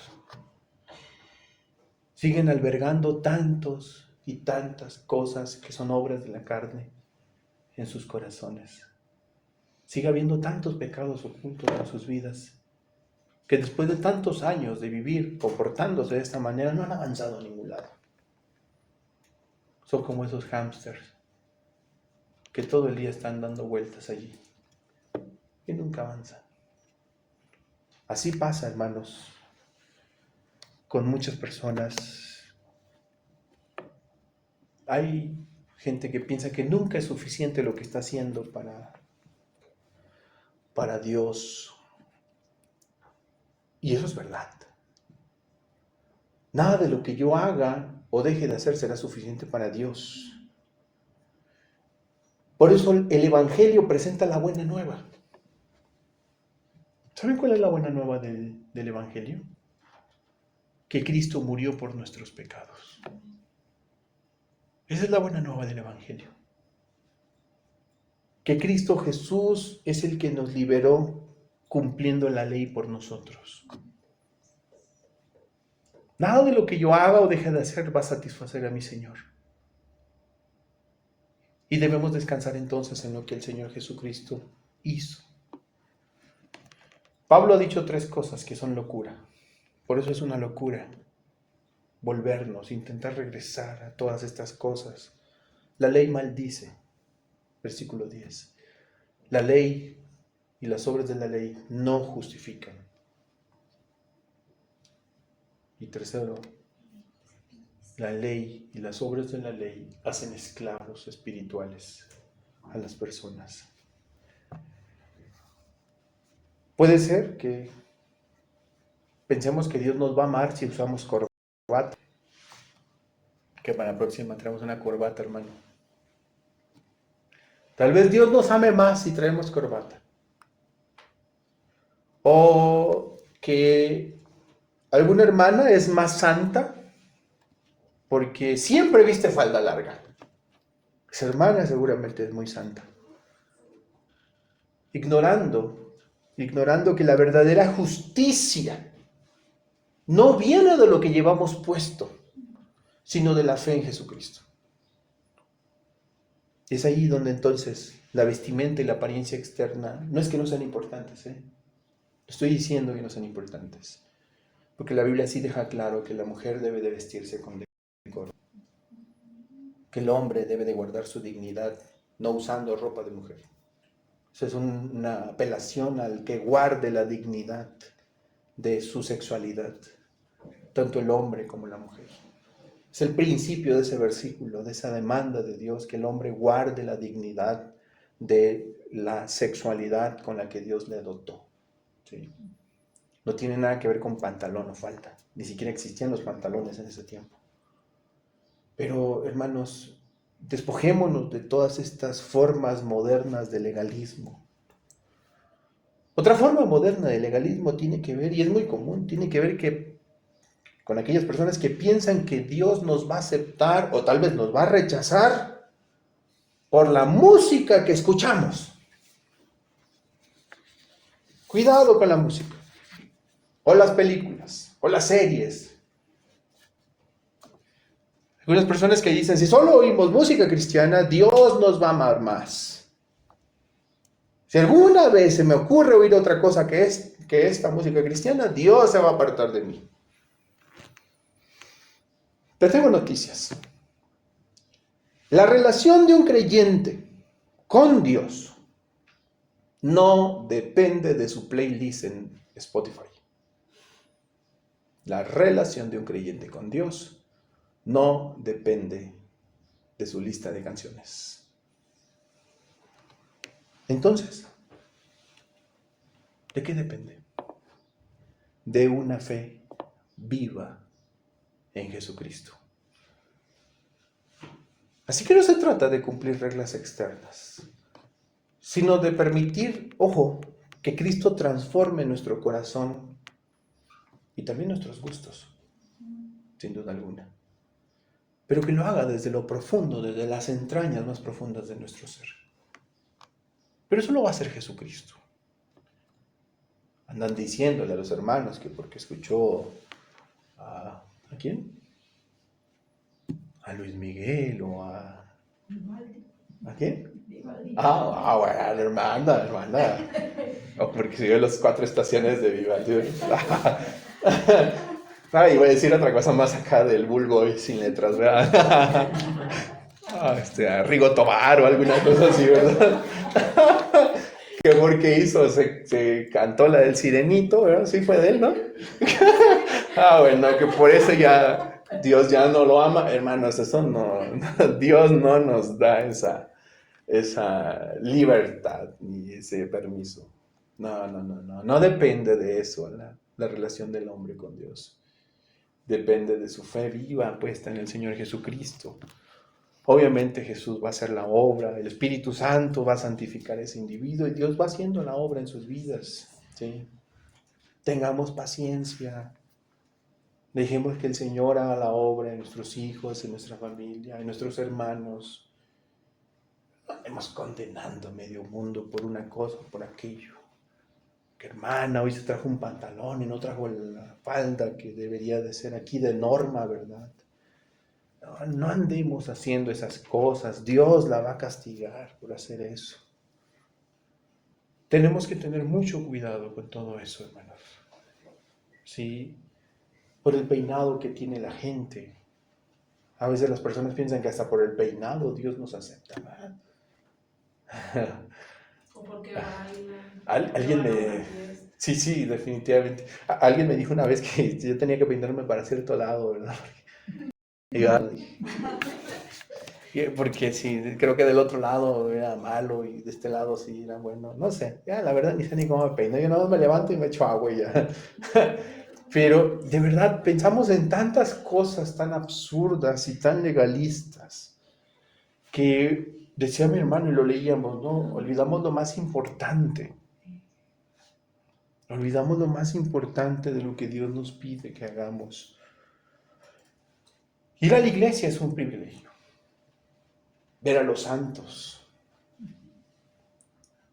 Siguen albergando tantos y tantas cosas que son obras de la carne en sus corazones. Sigue habiendo tantos pecados ocultos en sus vidas que después de tantos años de vivir comportándose de esta manera no han avanzado a ningún lado. Son como esos hámsters que todo el día están dando vueltas allí y nunca avanzan. Así pasa, hermanos, con muchas personas. Hay gente que piensa que nunca es suficiente lo que está haciendo para Dios. Y eso es verdad. Nada de lo que yo haga o deje de hacer será suficiente para Dios. Por eso el Evangelio presenta la buena nueva. ¿Saben cuál es la buena nueva del Evangelio? Que Cristo murió por nuestros pecados. Esa es la buena nueva del Evangelio. Que Cristo Jesús es el que nos liberó cumpliendo la ley por nosotros. Nada de lo que yo haga o deje de hacer va a satisfacer a mi Señor. Y debemos descansar entonces en lo que el Señor Jesucristo hizo. Pablo ha dicho 3 cosas que son locura. Por eso es una locura volvernos, intentar regresar a todas estas cosas. La ley maldice, versículo 10. La ley y las obras de la ley no justifican. Y tercero, la ley y las obras de la ley hacen esclavos espirituales a las personas. Puede ser que pensemos que Dios nos va a amar si usamos corbata. Que para la próxima traemos una corbata, hermano. Tal vez Dios nos ame más si traemos corbata. O que alguna hermana es más santa porque siempre viste falda larga. Esa hermana seguramente es muy santa. Ignorando que la verdadera justicia no viene de lo que llevamos puesto, sino de la fe en Jesucristo. Es ahí donde entonces la vestimenta y la apariencia externa no es que no sean importantes, estoy diciendo que no sean importantes, porque la Biblia sí deja claro que la mujer debe de vestirse con decoro, que el hombre debe de guardar su dignidad no usando ropa de mujer. Esa es una apelación al que guarde la dignidad de su sexualidad, tanto el hombre como la mujer. Es el principio de ese versículo, de esa demanda de Dios, que el hombre guarde la dignidad de la sexualidad con la que Dios le dotó. ¿Sí? No tiene nada que ver con pantalón o falda, ni siquiera existían los pantalones en ese tiempo. Pero, hermanos, despojémonos de todas estas formas modernas de legalismo. Otra forma moderna de legalismo tiene que ver, y es muy común, tiene que ver con aquellas personas que piensan que Dios nos va a aceptar o tal vez nos va a rechazar por la música que escuchamos. Cuidado con la música, o las películas, o las series. Algunas personas que dicen, si solo oímos música cristiana, Dios nos va a amar más. Si alguna vez se me ocurre oír otra cosa que esta música cristiana, Dios se va a apartar de mí. Te tengo noticias. La relación de un creyente con Dios no depende de su playlist en Spotify. La relación de un creyente con Dios no depende de su lista de canciones. Entonces, ¿de qué depende? De una fe viva en Jesucristo. Así que no se trata de cumplir reglas externas, sino de permitir, ojo, que Cristo transforme nuestro corazón y también nuestros gustos, sin duda alguna. Pero que lo haga desde lo profundo, desde las entrañas más profundas de nuestro ser. Pero eso lo va a hacer Jesucristo. Andan diciéndole a los hermanos que porque escuchó ¿a quién? A Luis Miguel o ¿a quién? Bueno, hermana. O porque siguió las 4 estaciones de Vivaldi. Iba a decir otra cosa más acá del vulgo y sin letras, ¿verdad? A Rigo Tobar o alguna cosa así, ¿verdad? Que porque hizo, se cantó la del Sirenito, ¿verdad? Sí fue de él, ¿no? Bueno, que por eso ya Dios ya no lo ama. Hermanos, eso no, Dios no nos da esa libertad ni ese permiso. No depende de eso la relación del hombre con Dios. Depende de su fe viva puesta en el Señor Jesucristo. Obviamente Jesús va a hacer la obra, el Espíritu Santo va a santificar a ese individuo y Dios va haciendo la obra en sus vidas. ¿Sí? Tengamos paciencia. Dejemos que el Señor haga la obra en nuestros hijos, en nuestra familia, en nuestros hermanos. No andemos condenando a medio mundo por una cosa o por aquello. Que hermana, hoy se trajo un pantalón y no trajo la falda que debería de ser aquí de norma, ¿verdad? No andemos haciendo esas cosas. Dios la va a castigar por hacer eso. Tenemos que tener mucho cuidado con todo eso, hermanos. Sí, por el peinado que tiene la gente. A veces las personas piensan que hasta por el peinado Dios nos acepta. O porque bailan. Alguien me... Sí, definitivamente. Alguien me dijo una vez que yo tenía que peinarme para cierto lado, ¿verdad? Porque sí, creo que del otro lado era malo y de este lado sí era bueno. No sé, ya la verdad ni sé ni cómo me peino. Yo nada más me levanto y me echo agua y ya. Pero de verdad pensamos en tantas cosas tan absurdas y tan legalistas que decía mi hermano y lo leíamos, ¿no? Olvidamos lo más importante. Olvidamos lo más importante de lo que Dios nos pide que hagamos. Ir a la iglesia es un privilegio. Ver a los santos,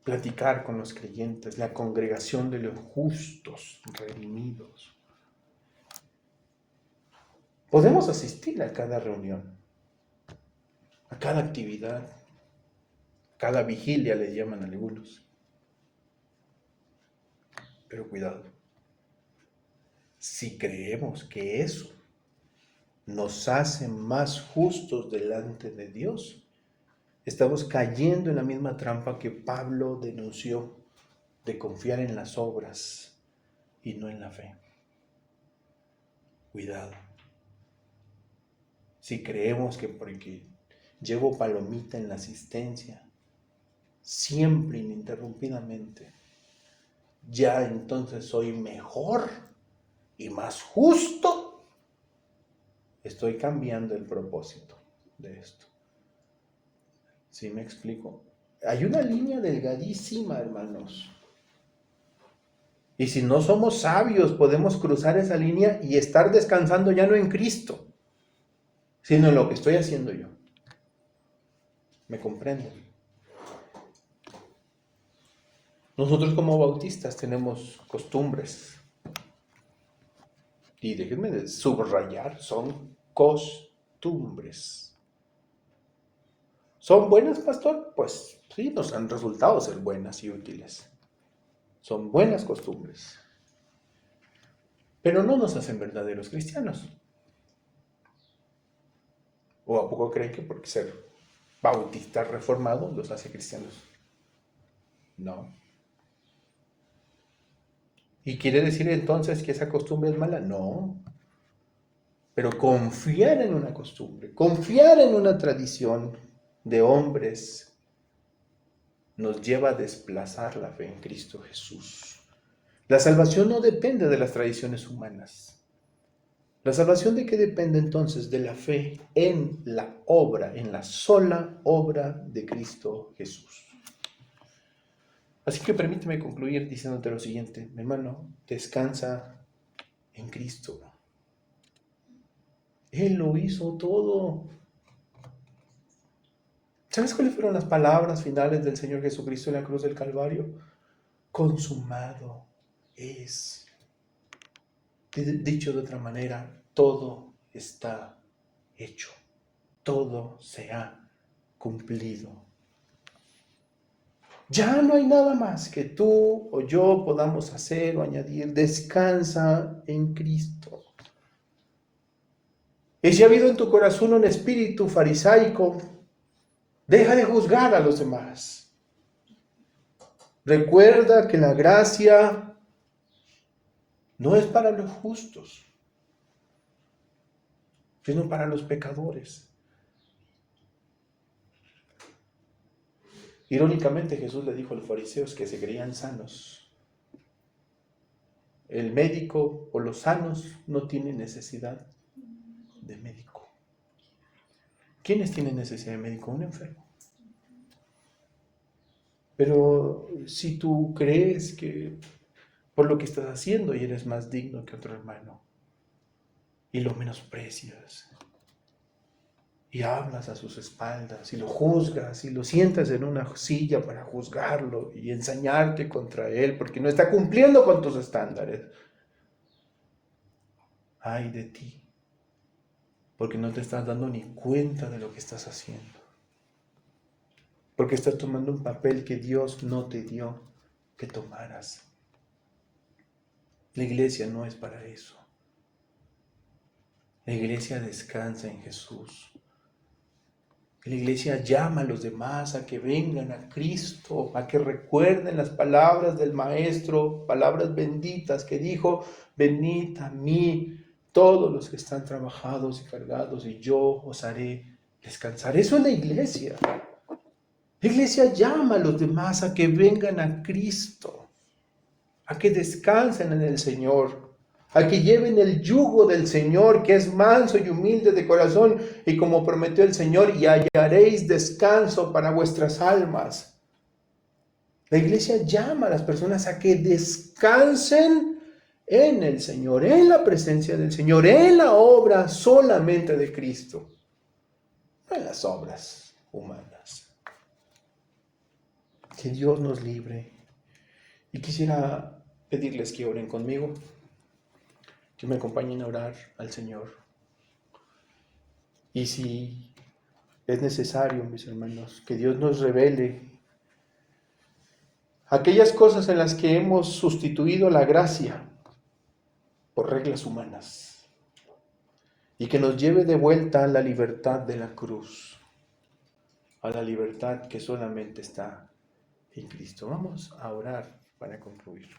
platicar con los creyentes, la congregación de los justos, redimidos. Podemos asistir a cada reunión, a cada actividad, cada vigilia le llaman algunos. Pero cuidado, si creemos que eso nos hace más justos delante de Dios, estamos cayendo en la misma trampa que Pablo denunció de confiar en las obras y no en la fe. Cuidado. Si creemos que porque llevo palomita en la asistencia, siempre ininterrumpidamente, ya entonces soy mejor y más justo, estoy cambiando el propósito de esto. ¿Sí me explico? Hay una línea delgadísima, hermanos. Y si no somos sabios, podemos cruzar esa línea y estar descansando ya no en Cristo, sino en lo que estoy haciendo yo. ¿Me comprenden? Nosotros como bautistas tenemos costumbres. Y déjenme subrayar, son costumbres. costumbres. ¿Son buenas, pastor? Pues sí, nos han resultado ser buenas y útiles. Son buenas costumbres. Pero no nos hacen verdaderos cristianos. ¿O a poco creen que porque ser bautistas reformados los hace cristianos? No. ¿Y quiere decir entonces que esa costumbre es mala? No. Pero confiar en una costumbre, confiar en una tradición de hombres nos lleva a desplazar la fe en Cristo Jesús. La salvación no depende de las tradiciones humanas. ¿La salvación de qué depende entonces? De la fe en la obra, en la sola obra de Cristo Jesús. Así que permíteme concluir diciéndote lo siguiente, mi hermano, descansa en Cristo. Él lo hizo todo. ¿Sabes cuáles fueron las palabras finales del Señor Jesucristo en la cruz del Calvario? Consumado es. Dicho de otra manera, todo está hecho. Todo se ha cumplido. Ya no hay nada más que tú o yo podamos hacer o añadir. Descansa en Cristo. Y si ha habido en tu corazón un espíritu farisaico, deja de juzgar a los demás. Recuerda que la gracia no es para los justos, sino para los pecadores. Irónicamente, Jesús le dijo a los fariseos que se creían sanos. El médico o los sanos no tienen necesidad de médico. ¿Quiénes tienen necesidad de médico? Un enfermo. Pero si tú crees que por lo que estás haciendo y eres más digno que otro hermano y lo menosprecias y hablas a sus espaldas y lo juzgas y lo sientas en una silla para juzgarlo y ensañarte contra él porque no está cumpliendo con tus estándares, ay de ti, porque no te estás dando ni cuenta de lo que estás haciendo, porque estás tomando un papel que Dios no te dio que tomaras. La iglesia no es para eso. La iglesia descansa en Jesús. La iglesia llama a los demás a que vengan a Cristo, a que recuerden las palabras del Maestro, palabras benditas que dijo, venid a mí todos los que están trabajados y cargados y yo os haré descansar. Eso es la iglesia. La iglesia llama a los demás a que vengan a Cristo, a que descansen en el Señor, a que lleven el yugo del Señor, que es manso y humilde de corazón, y como prometió el Señor, y hallaréis descanso para vuestras almas. La iglesia llama a las personas a que descansen en el Señor, en la presencia del Señor, en la obra solamente de Cristo, no en las obras humanas. Que Dios nos libre. Y quisiera pedirles que oren conmigo, que me acompañen a orar al Señor. Y si es necesario, mis hermanos, que Dios nos revele aquellas cosas en las que hemos sustituido la gracia por reglas humanas y que nos lleve de vuelta a la libertad de la cruz, a la libertad que solamente está en Cristo. Vamos a orar para concluir.